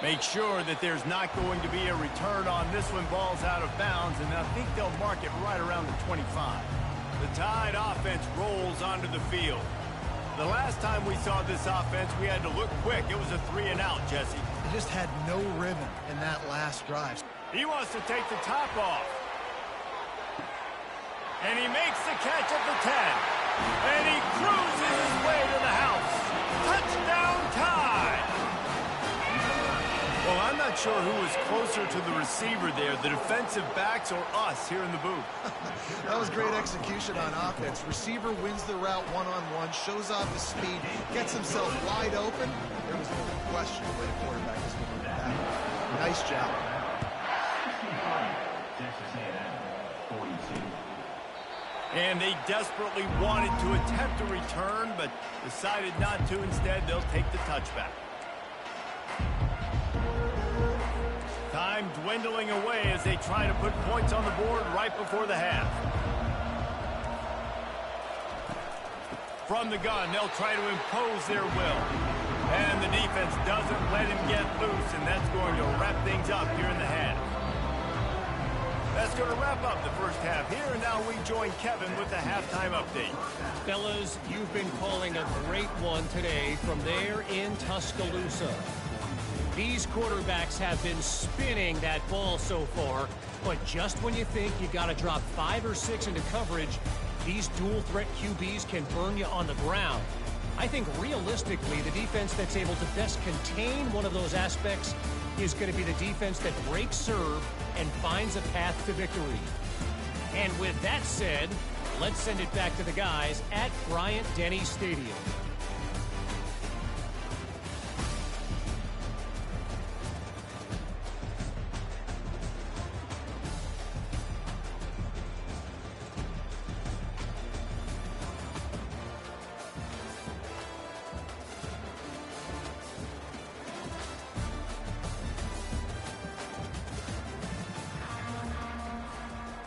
Make sure that there's not going to be a return on this one. Ball's out of bounds, and I think they'll mark it right around the 25. The Tide offense rolls onto the field. The last time we saw this offense, we had to look quick. It was a 3-and-out, Jesse. They just had no rhythm in that last drive. He wants to take the top off. And he makes the catch at the 10. And he cruises his way to the house. Touchdown Tide! Well, I'm not sure who was closer to the receiver there, the defensive backs or us here in the booth. That was great execution on offense. Receiver wins the route one-on-one, shows off his speed, gets himself wide open. There was no question where the quarterback was going to that. Nice job. And they desperately wanted to attempt a return, but decided not to. Instead, they'll take the touchback. Time dwindling away as they try to put points on the board right before the half. From the gun, they'll try to impose their will. And the defense doesn't let him get loose, and that's going to wrap things up here in the half. That's going to wrap up the first half here, and now we join Kevin with the halftime update. Fellas, you've been calling a great one today from there in Tuscaloosa. These quarterbacks have been spinning that ball so far, but just when you think you got to drop 5 or 6 into coverage, these dual-threat QBs can burn you on the ground. I think realistically, the defense that's able to best contain one of those aspects is going to be the defense that breaks serve and finds a path to victory. And with that said, let's send it back to the guys at Bryant-Denny Stadium.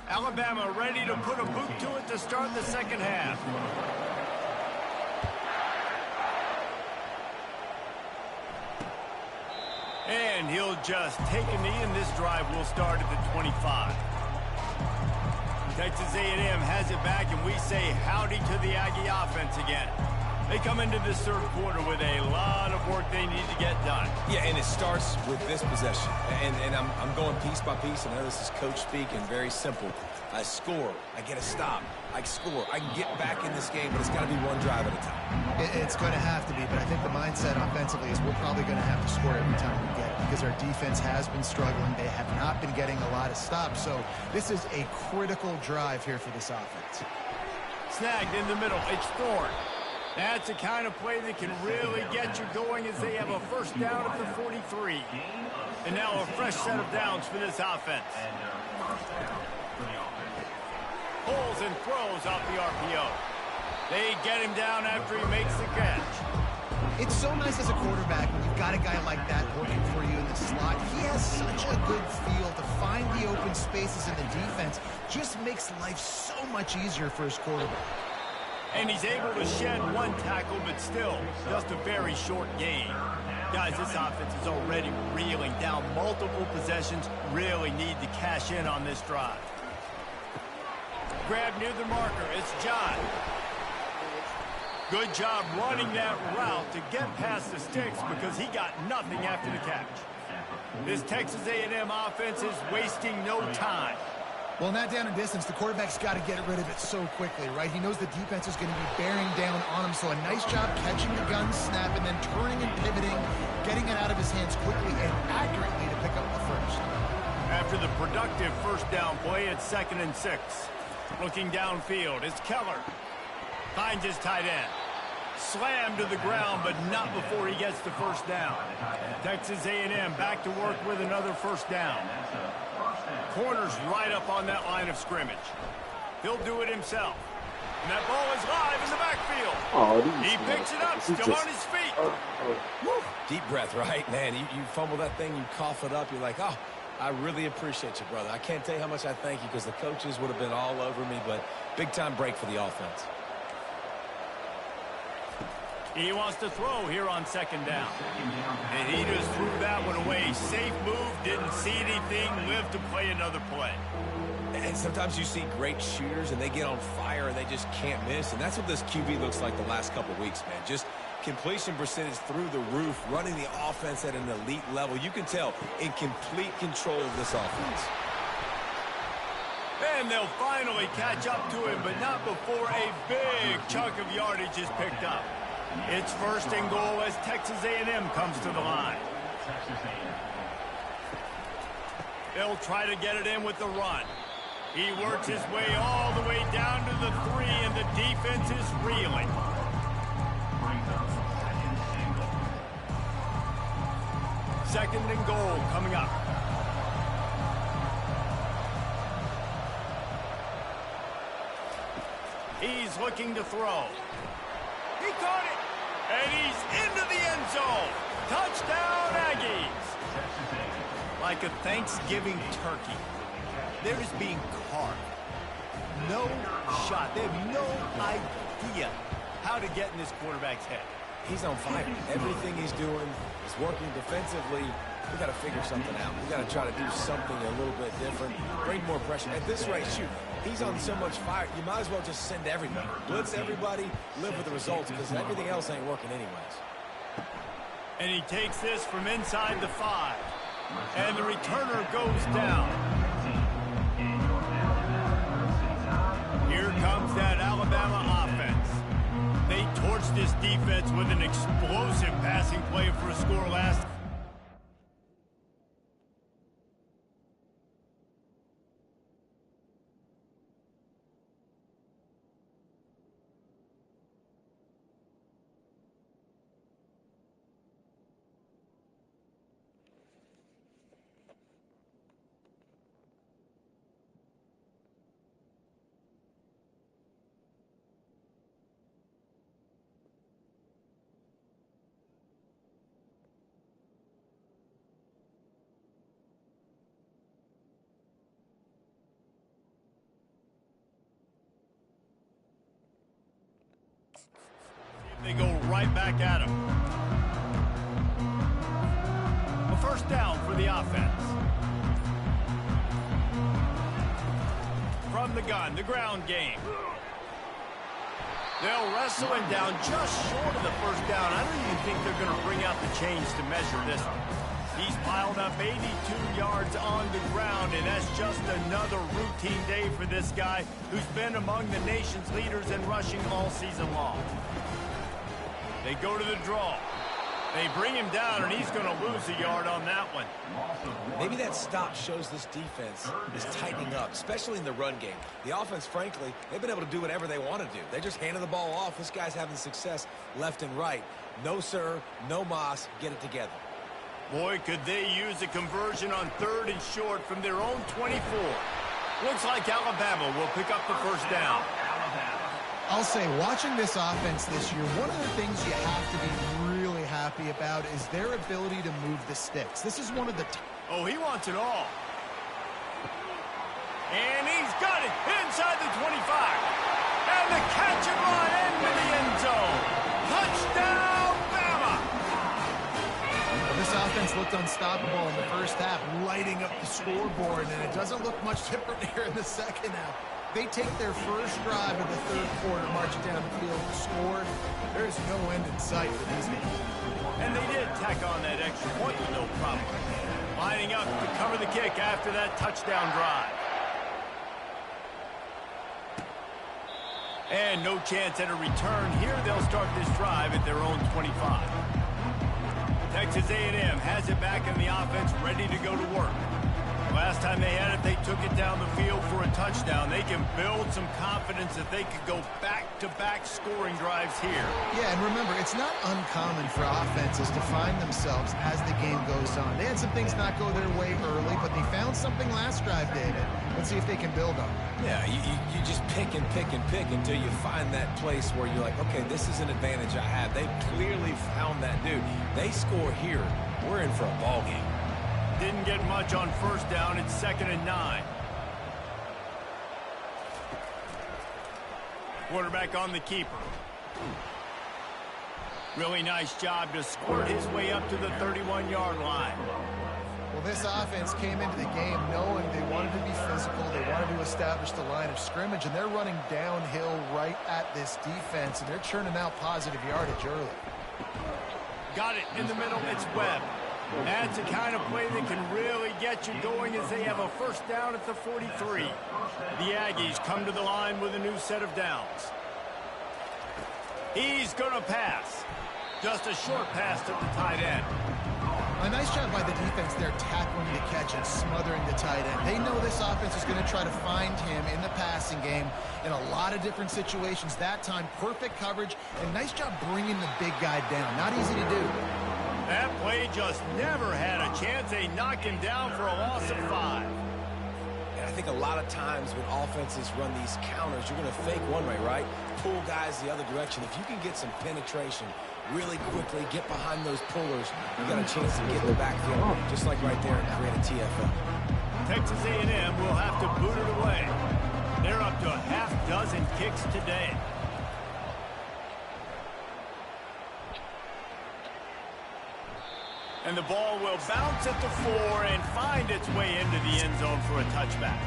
Alabama ready to put a boot to it to start the second half. And he'll just take a knee, and this drive will start at the 25. Texas A&M has it back, and we say howdy to the Aggie offense again. They come into this third quarter with a lot of work they need to get done. Yeah, and it starts with this possession. And I'm going piece by piece. I know this is coach speak and very simple. I score. I get a stop. I score. I can get back in this game, but it's got to be one drive at a time. It's going to have to be, but I think the mindset offensively is we're probably going to have to score every time we get it because our defense has been struggling. They have not been getting a lot of stops, so this is a critical drive here for this offense. Snagged in the middle. It's Thorne. That's the kind of play that can really get you going as they have a first down at the 43. And now a fresh set of downs for this offense. Pulls and throws off the RPO. They get him down after he makes the catch. It's so nice as a quarterback when you've got a guy like that working for you in the slot. He has such a good feel to find the open spaces in the defense. Just makes life so much easier for his quarterback. And he's able to shed one tackle, but still just a very short gain. Guys, this offense is already reeling down multiple possessions. Really need to cash in on this drive. Grab near the marker. It's John. Good job running that route to get past the sticks because he got nothing after the catch. This Texas A&M offense is wasting no time. Well, in that down and distance, the quarterback's got to get rid of it so quickly, right? He knows the defense is going to be bearing down on him, so a nice job catching the gun snap and then turning and pivoting, getting it out of his hands quickly and accurately to pick up the first. After the productive first down play, it's 2nd and 6. Looking downfield, it's Keller. Finds his tight end. Slammed to the ground, but not before he gets the first down. Texas A&M back to work with another first down. Corner's right up on that line of scrimmage. He'll do it himself. And that ball is live in the backfield. Oh, He picks it up, still on his feet. Woo. Deep breath, right? Man, you fumble that thing, you cough it up, you're like, oh, I really appreciate you, brother. I can't tell you how much I thank you because the coaches would have been all over me, but big-time break for the offense. He wants to throw here on 2nd down. And he just threw that one away. Safe move, didn't see anything, lived to play another play. And sometimes you see great shooters, and they get on fire, and they just can't miss. And that's what this QB looks like the last couple weeks, man. Just completion percentage through the roof, running the offense at an elite level. You can tell in complete control of this offense. And they'll finally catch up to him, but not before a big chunk of yardage is picked up. It's 1st and goal as Texas A&M comes to the line. They'll try to get it in with the run. He works his way all the way down to the 3, and the defense is reeling. Second and goal coming up. He's looking to throw. He caught it, and he's into the end zone. Touchdown, Aggies. Like a Thanksgiving turkey, they're just being carved. No shot. They have no idea how to get in this quarterback's head. He's on fire. Everything he's doing is working defensively. We got to figure something out. We got to try to do something a little bit different, bring more pressure. At this rate, shoot, he's on so much fire, you might as well just send everybody. Blitz everybody, live with the results, because everything else ain't working anyways. And he takes this from inside the 5. And the returner goes down. Here comes that Alabama offense. They torched this defense with an explosive passing play for a score last. They go right back at him. A first down for the offense. From the gun, the ground game. They'll wrestle him down just short of the first down. I don't even think they're going to bring out the chains to measure this one. He's piled up 82 yards on the ground, and that's just another routine day for this guy who's been among the nation's leaders in rushing all season long. They go to the draw. They bring him down, and he's going to lose a yard on that one. Maybe that stop shows this defense is tightening up, especially in the run game. The offense, frankly, they've been able to do whatever they want to do. They just handed the ball off. This guy's having success left and right. No, sir, no mas. Get it together. Boy, could they use a conversion on 3rd and short from their own 24. Looks like Alabama will pick up the first down. I'll say, watching this offense this year, one of the things you have to be really happy about is their ability to move the sticks. This is one of the... Oh, he wants it all. And he's got it inside the 25. And the catch and run into the end zone. Touchdown, Bama! Well, this offense looked unstoppable in the first half, lighting up the scoreboard, and it doesn't look much different here in the second half. They take their first drive of the 3rd quarter, marching down the field to score. There's no end in sight for these guys. And they did tack on that extra point with no problem. Lining up to cover the kick after that touchdown drive. And no chance at a return here. They'll start this drive at their own 25. Texas A&M has it back in the offense, ready to go to work. Last time they had it, they took it down the field for a touchdown. They can build some confidence that they could go back-to-back scoring drives here. Yeah, and remember, it's not uncommon for offenses to find themselves as the game goes on. They had some things not go their way early, but they found something last drive, David. Let's see if they can build on it. Yeah, you just pick and pick and pick until you find that place where you're like, okay, this is an advantage I have. They clearly found that dude. They score here. We're in for a ball game. Didn't get much on first down. It's 2nd and 9. Quarterback on the keeper. Really nice job to squirt his way up to the 31-yard line. Well, this offense came into the game knowing they wanted to be physical, they wanted to establish the line of scrimmage, and they're running downhill right at this defense, and they're churning out positive yardage early. Got it in the middle. It's Webb. That's the kind of play that can really get you going as they have a first down at the 43. The Aggies come to the line with a new set of downs. He's going to pass. Just a short pass to the tight end. A nice job by the defense there tackling the catch and smothering the tight end. They know this offense is going to try to find him in the passing game in a lot of different situations. That time, perfect coverage, and nice job bringing the big guy down. Not easy to do. That play just never had a chance. They knock him down for a loss of 5. And I think a lot of times when offenses run these counters, you're going to fake one way, right? Pull guys the other direction. If you can get some penetration really quickly, get behind those pullers, you got a chance to get in the backfield, just like right there, and create a TFL. Texas A&M will have to boot it away. They're up to a half-dozen kicks today. And the ball will bounce at the 4 and find its way into the end zone for a touchback.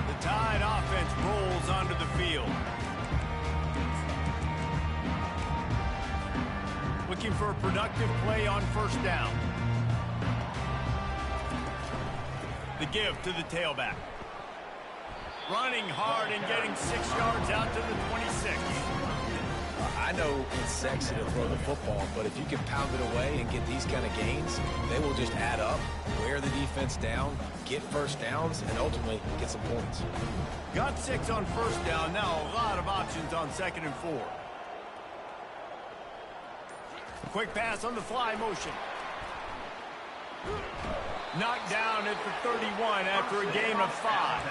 The Tide offense rolls onto the field. Looking for a productive play on first down. The give to the tailback. Running hard and getting 6 yards out to the 26. I know it's sexy to throw the football, but if you can pound it away and get these kind of gains, they will just add up, wear the defense down, get first downs, and ultimately get some points. Got 6 on first down. Now a lot of options on 2nd and 4. Quick pass on the fly motion. Knocked down at the 31 after a gain of 5.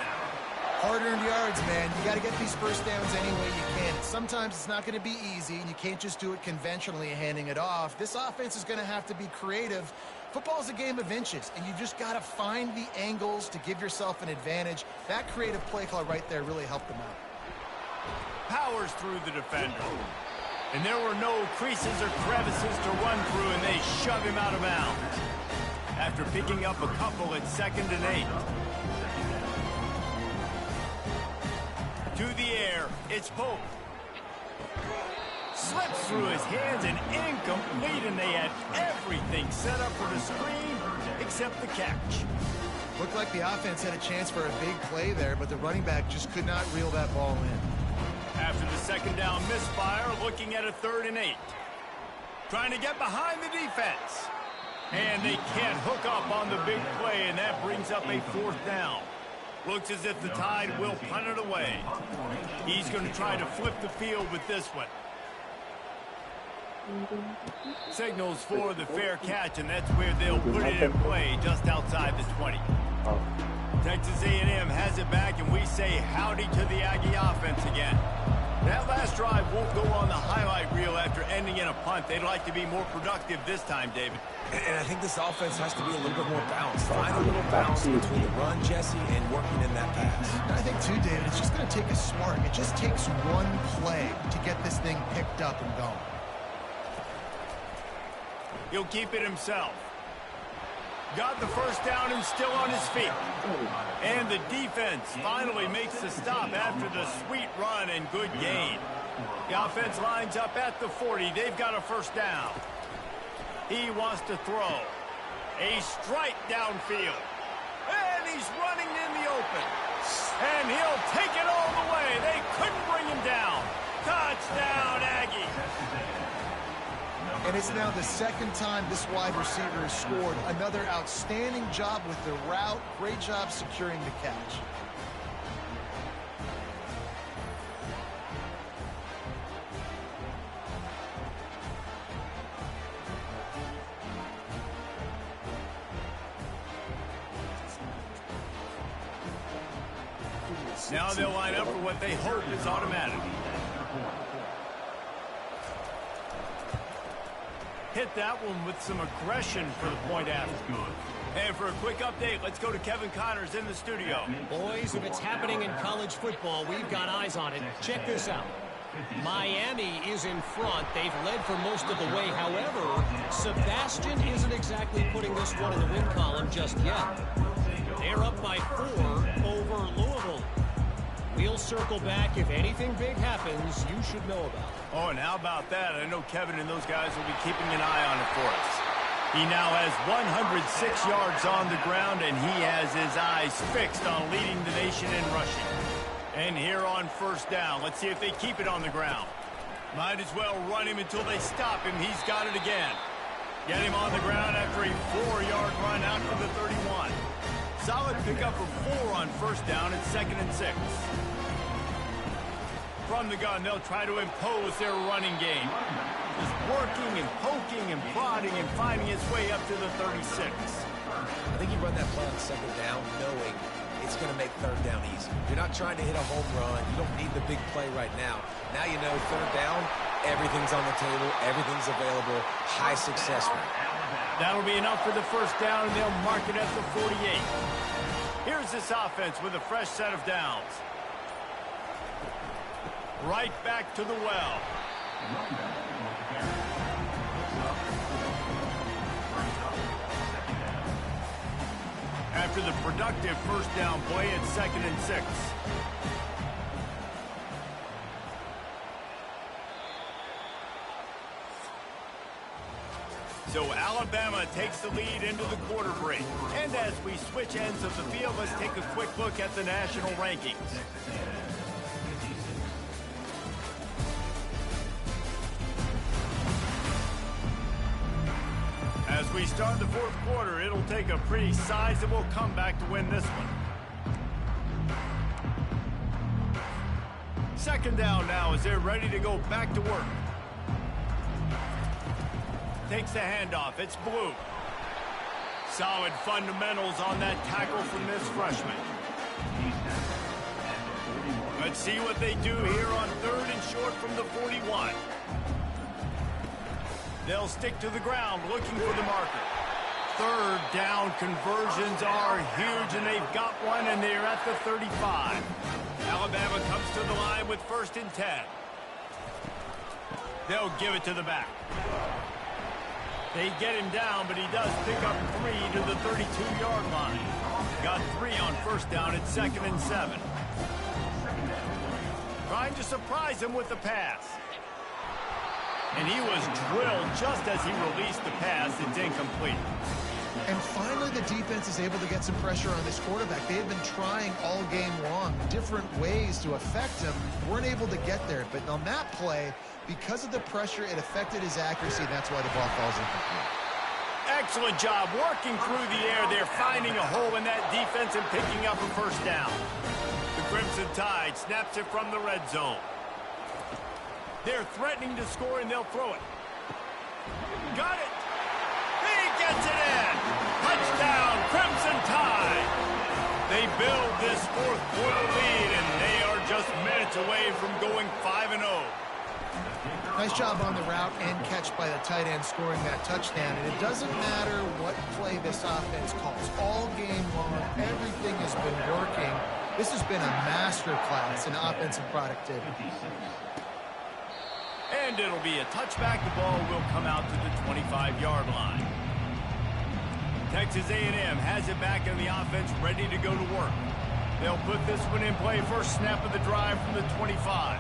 Hard-earned yards, man. You got to get these first downs any way you can. Sometimes it's not going to be easy, and you can't just do it conventionally handing it off. This offense is going to have to be creative. Football is a game of inches, and you just got to find the angles to give yourself an advantage. That creative play call right there really helped them out. Powers through the defender. And there were no creases or crevices to run through, and they shove him out of bounds. After picking up a couple at 2nd and 8. To the air, it's Pope. Slips through his hands and incomplete, and they had everything set up for the screen except the catch. Looked like the offense had a chance for a big play there, but the running back just could not reel that ball in. After the 2nd down misfire, looking at a 3rd and 8. Trying to get behind the defense. And they can't hook up on the big play, and that brings up a 4th down. Looks as if the Tide will punt it away. He's going to try to flip the field with this one. Signals for the fair catch, and that's where they'll put it in play, just outside the 20. Texas A&M has it back, and we say howdy to the Aggie offense again. That last drive won't go on the highlight reel after ending in a punt. They'd like to be more productive this time, David. And I think this offense has to be a little bit more balanced. Find a little balance between the run, Jesse, and working in that pass. I think, too, David, it's just going to take a spark. It just takes one play to get this thing picked up and going. He'll keep it himself. Got the first down and still on his feet. And the defense finally makes the stop after the sweet run and good gain. The offense lines up at the 40. They've got a first down. He wants to throw. A strike downfield. And he's running in the open. And he'll take it all the way. They couldn't bring him down. Touchdown, Aggie. And it's now the second time this wide receiver has scored. Another outstanding job with the route. Great job securing the catch. Now they'll line up for what they hope is automatic. Hit that one with some aggression for the point after. And for a quick update, let's go to Kevin Connors in the studio. Boys, if it's happening in college football, we've got eyes on it. Check this out. Miami is in front. They've led for most of the way. However, Sebastian isn't exactly putting this one in the win column just yet. They're up by 4 over Louisville. We'll circle back. If anything big happens, you should know about it. Oh, and how about that? I know Kevin and those guys will be keeping an eye on it for us. He now has 106 yards on the ground, and he has his eyes fixed on leading the nation in rushing. And here on first down, let's see if they keep it on the ground. Might as well run him until they stop him. He's got it again. Get him on the ground after a 4-yard run out to the 31. Solid pickup for 4 on first down at 2nd and 6. From the gun, they'll try to impose their running game. Just working and poking and prodding and finding his way up to the 36. I think you run that play on 2nd down knowing it's going to make 3rd down easy. You're not trying to hit a home run. You don't need the big play right now. Now you know 3rd down, everything's on the table, everything's available, high success rate. That'll be enough for the first down, and they'll mark it at the 48. Here's this offense with a fresh set of downs. Right back to the well. After the productive first down play at 2nd and 6. So Alabama takes the lead into the quarter break. And as we switch ends of the field, let's take a quick look at the national rankings. As we start the 4th quarter, it'll take a pretty sizable comeback to win this one. 2nd down now as they're ready to go back to work. Takes the handoff. It's Blue. Solid fundamentals on that tackle from this freshman. Let's see what they do here on 3rd and short from the 41. They'll stick to the ground looking for the marker. 3rd down conversions are huge, and they've got one, and they're at the 35. Alabama comes to the line with 1st and 10. They'll give it to the back. They get him down, but he does pick up 3 to the 32-yard line. Got 3 on first down at 2nd and 7. Trying to surprise him with the pass. And he was drilled just as he released the pass. It's incomplete. And finally, the defense is able to get some pressure on this quarterback. They have been trying all game long different ways to affect him. Weren't able to get there. But on that play, because of the pressure, it affected his accuracy. That's why the ball falls incomplete. Excellent job working through the air. They're finding a hole in that defense and picking up a first down. The Crimson Tide snaps it from the red zone. They're threatening to score, and they'll throw it. Got it. He gets it in. Touchdown, Crimson Tide. They build this 4th quarter lead, and they are just minutes away from going 5-0. Nice job on the route and catch by the tight end scoring that touchdown. And it doesn't matter what play this offense calls. All game long, everything has been working. This has been a masterclass in offensive productivity. And it'll be a touchback. The ball will come out to the 25-yard line. Texas A&M has it back in the offense, ready to go to work. They'll put this one in play. First snap of the drive from the 25.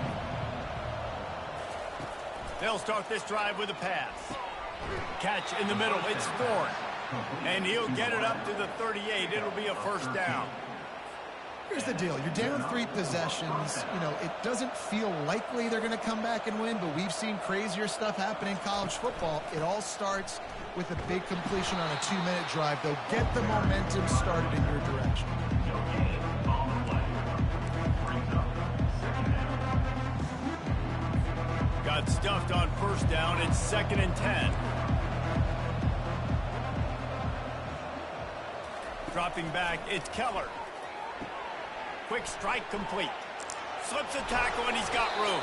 They'll start this drive with a pass. Catch in the middle. It's Thorne. And he'll get it up to the 38. It'll be a first down. Here's the deal. You're down 3 possessions. You know, it doesn't feel likely they're going to come back and win, but we've seen crazier stuff happen in college football. It all starts with a big completion on a 2-minute drive. They'll get the momentum started in your direction. Got stuffed on first down. It's 2nd and 10. Dropping back, it's Keller. Quick strike complete. Slips a tackle and he's got room.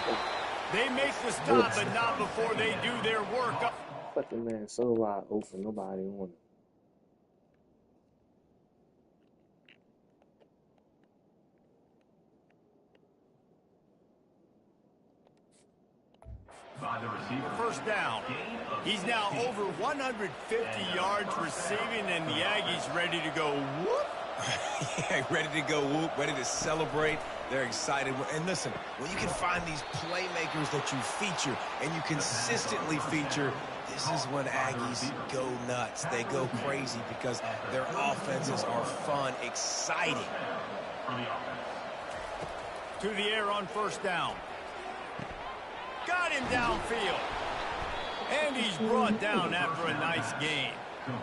They make the stop, but not before they do their work. Fucking man, so wide open, nobody on it. By the receiver. First down. He's now over 150 yards receiving, and the Aggies ready to go whoop. Yeah, ready to go whoop, ready to celebrate. They're excited. And listen, when you can find these playmakers that you feature and you consistently feature, this is when Aggies go nuts. They go crazy because their offenses are fun, exciting. To the air on first down. Got him downfield. And he's brought down after a nice game.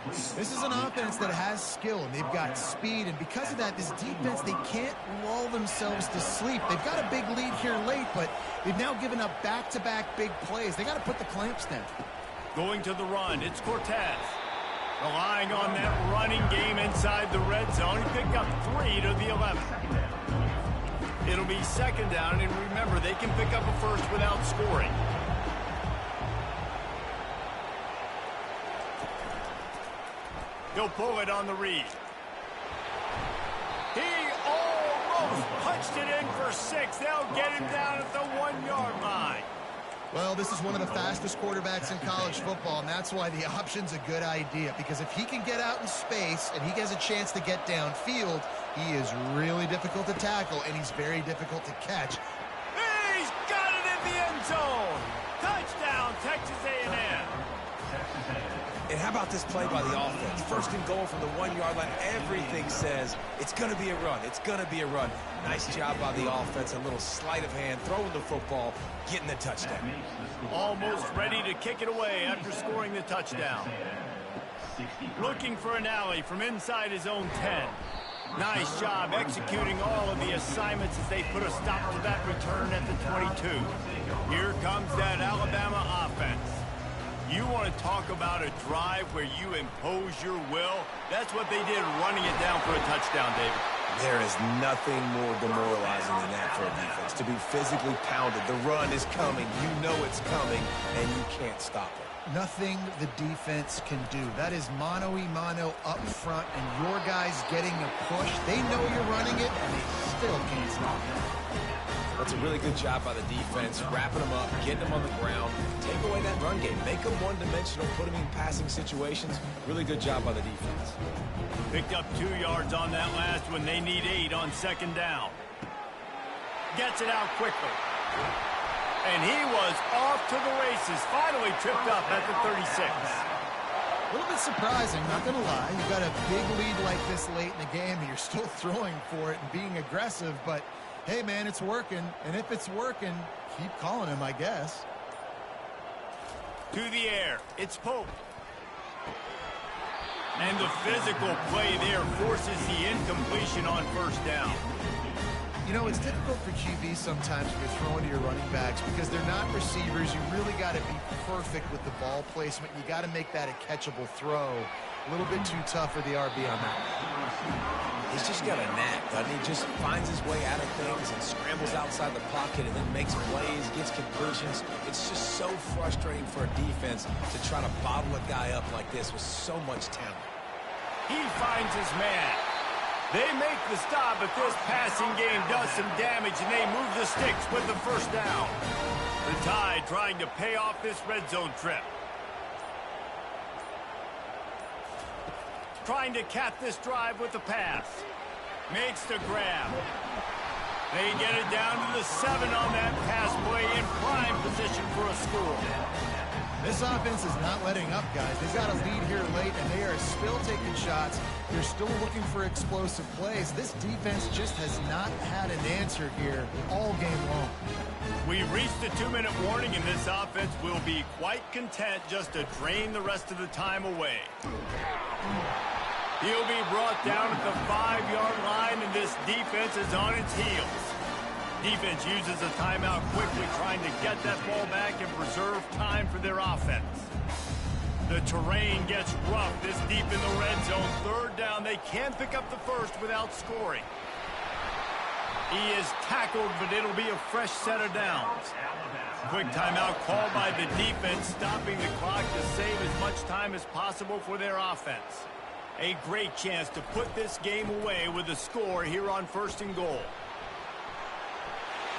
This is an offense that has skill, and they've got speed, and because of that, this defense, they can't lull themselves to sleep. They've got a big lead here late, but they've now given up back-to-back big plays. They got to put the clamps down. Going to the run, it's Cortez. Relying on that running game inside the red zone. He picked up 3 to the 11. It'll be 2nd down, and remember, they can pick up a first without scoring. He'll pull it on the read. He almost punched it in for 6. They'll get him down at the 1-yard line. Well, this is one of the fastest quarterbacks in college football, and that's why the option's a good idea, because if he can get out in space and he has a chance to get downfield, he is really difficult to tackle, and he's very difficult to catch. He's got it in the end zone. Touchdown, Texas A&M. And how about this play by the offense? 1st and goal from the 1-yard line. Everything says it's going to be a run. It's going to be a run. Nice job by the offense. A little sleight of hand, throwing the football, getting the touchdown. Almost ready to kick it away after scoring the touchdown. Looking for an alley from inside his own 10. Nice job executing all of the assignments as they put a stop to that return at the 22. Here comes that Alabama offense. You want to talk about a drive where you impose your will? That's what they did, running it down for a touchdown, David. There is nothing more demoralizing than that for a defense. To be physically pounded. The run is coming. You know it's coming, and you can't stop it. Nothing the defense can do. That is mano-a-mano up front, and your guys getting a push. They know you're running it, and they still can't stop it. That's a really good job by the defense, wrapping them up, getting them on the ground, take away that run game, make them one-dimensional, put them in passing situations. Really good job by the defense. Picked up 2 yards on that last one. They need 8 on 2nd down. Gets it out quickly. And he was off to the races, finally tripped up at the 36. A little bit surprising, not going to lie. You've got a big lead like this late in the game, and you're still throwing for it and being aggressive, but hey, man, it's working. And if it's working, keep calling him, I guess. To the air, it's Pope. And the physical play there forces the incompletion on first down. You know, it's difficult for QBs sometimes when you're throwing to your running backs because they're not receivers. You really got to be perfect with the ball placement. You got to make that a catchable throw. A little bit too tough for the RB on that. He's just got a knack, doesn't he? Just finds his way out of things and scrambles outside the pocket and then makes plays, gets completions. It's just so frustrating for a defense to try to bottle a guy up like this with so much talent. He finds his man. They make the stop, but this passing game does some damage, and they move the sticks with the first down. The Tide trying to pay off this red zone trip. Trying to cap this drive with the pass. Makes the grab. They get it down to the 7 on that pass play in prime position for a score. This offense is not letting up, guys. They've got a lead here late, and they are still taking shots. They're still looking for explosive plays. This defense just has not had an answer here all game long. We've reached the 2-minute warning, and this offense will be quite content just to drain the rest of the time away. He'll be brought down at the 5-yard line, and this defense is on its heels. Defense uses a timeout quickly, trying to get that ball back and preserve time for their offense. The terrain gets rough this deep in the red zone. Third down, they can pick up the first without scoring. He is tackled, but it'll be a fresh set of downs. Quick timeout called by the defense, stopping the clock to save as much time as possible for their offense. A great chance to put this game away with a score here on 1st and goal.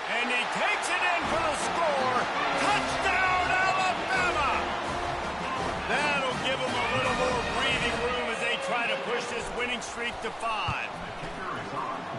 And he takes it in for the score. Touchdown, Alabama! That'll give them a little more breathing room as they try to push this winning streak to 5.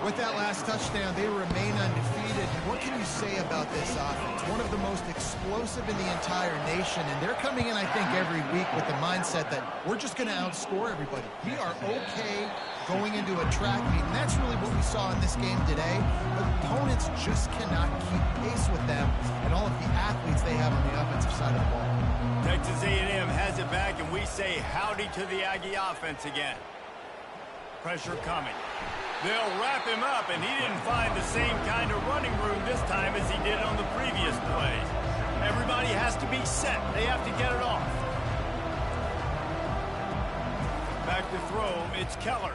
With that last touchdown, they remain undefeated. What can you say about this offense? One of the most explosive in the entire nation, and they're coming in, I think, every week with the mindset that we're just going to outscore everybody. We are okay going into a track meet, and that's really what we saw in this game today. But opponents just cannot keep pace with them and all of the athletes they have on the offensive side of the ball. Texas A&M has it back, and we say howdy to the Aggie offense again. Pressure coming. They'll wrap him up, and he didn't find the same kind of running room this time as he did on the previous play. Everybody has to be set. They have to get it off. Back to throw, it's Keller.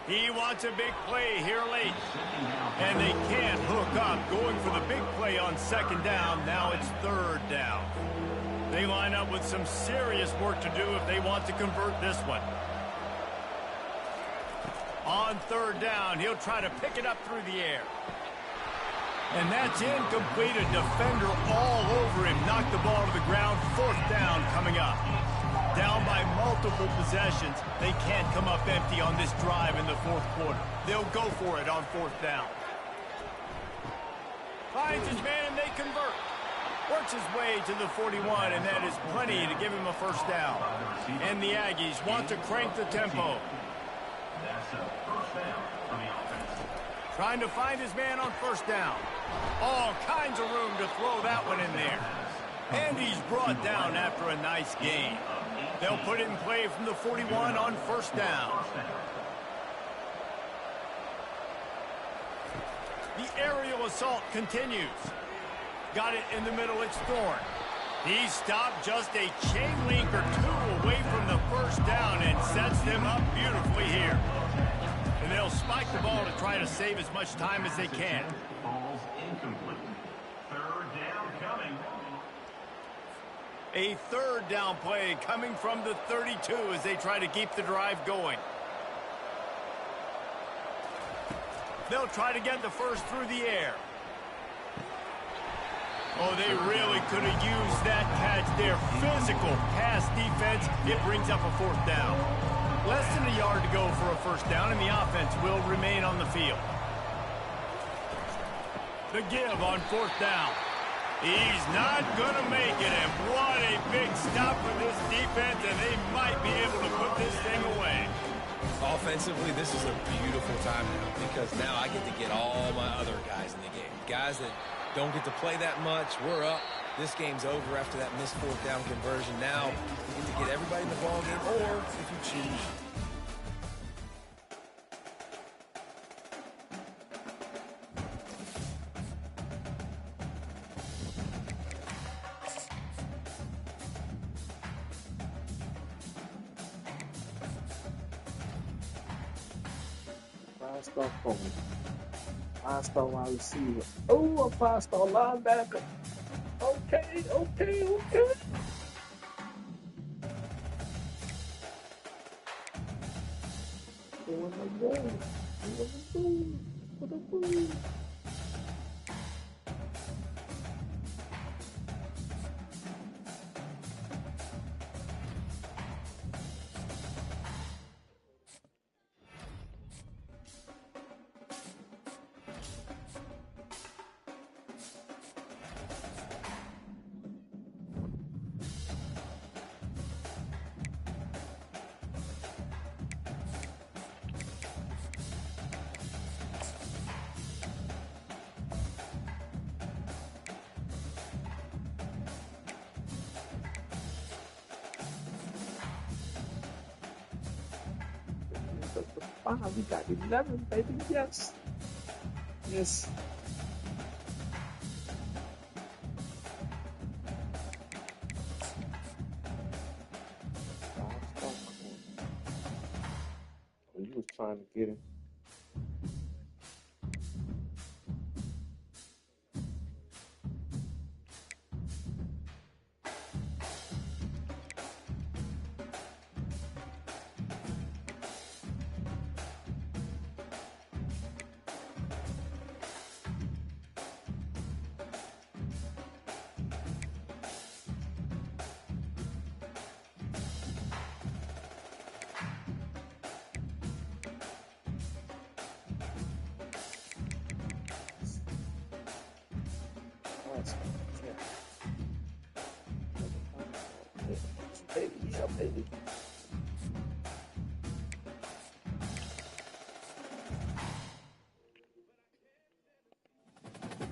He wants a big play here late. And they can't hook up, going for the big play on 2nd down. Now it's 3rd down. They line up with some serious work to do if they want to convert this one. On 3rd down, he'll try to pick it up through the air. And that's incomplete. A defender all over him. Knocked the ball to the ground. 4th down coming up. Down by multiple possessions. They can't come up empty on this drive in the 4th quarter. They'll go for it on 4th down. Finds his man and they convert. Works his way to the 41, and that is plenty to give him a 1st down. And the Aggies want to crank the tempo. Trying to find his man on 1st down. All kinds of room to throw that one in there. And he's brought down after a nice gain. They'll put it in play from the 41 on 1st down. The aerial assault continues. Got it in the middle, it's Thorne. He stopped just a chain link or 2 away from the 1st down and sets them up beautifully here. And they'll spike the ball to try to save as much time as they can. Ball's incomplete. 3rd down coming. A 3rd down play coming from the 32 as they try to keep the drive going. They'll try to get the first through the air. Oh, they really could have used that catch there. Physical pass defense. It brings up a 4th down. Less than a yard to go for a 1st down, and the offense will remain on the field. The give on 4th down. He's not going to make it, and what a big stop for this defense, and they might be able to put this thing away. Offensively, this is a beautiful time now because now I get to get all my other guys in the game. Guys that don't get to play that much. We're up. This game's over after that missed 4th down conversion. Now you get to get everybody in the ball game, or if you choose, Five-star corner. 5-star wide receiver. Oh, a 5-star linebacker. Okay. up to 5. We got 11, baby. Yes. Yes. When you was trying to get him. Baby, yeah, baby.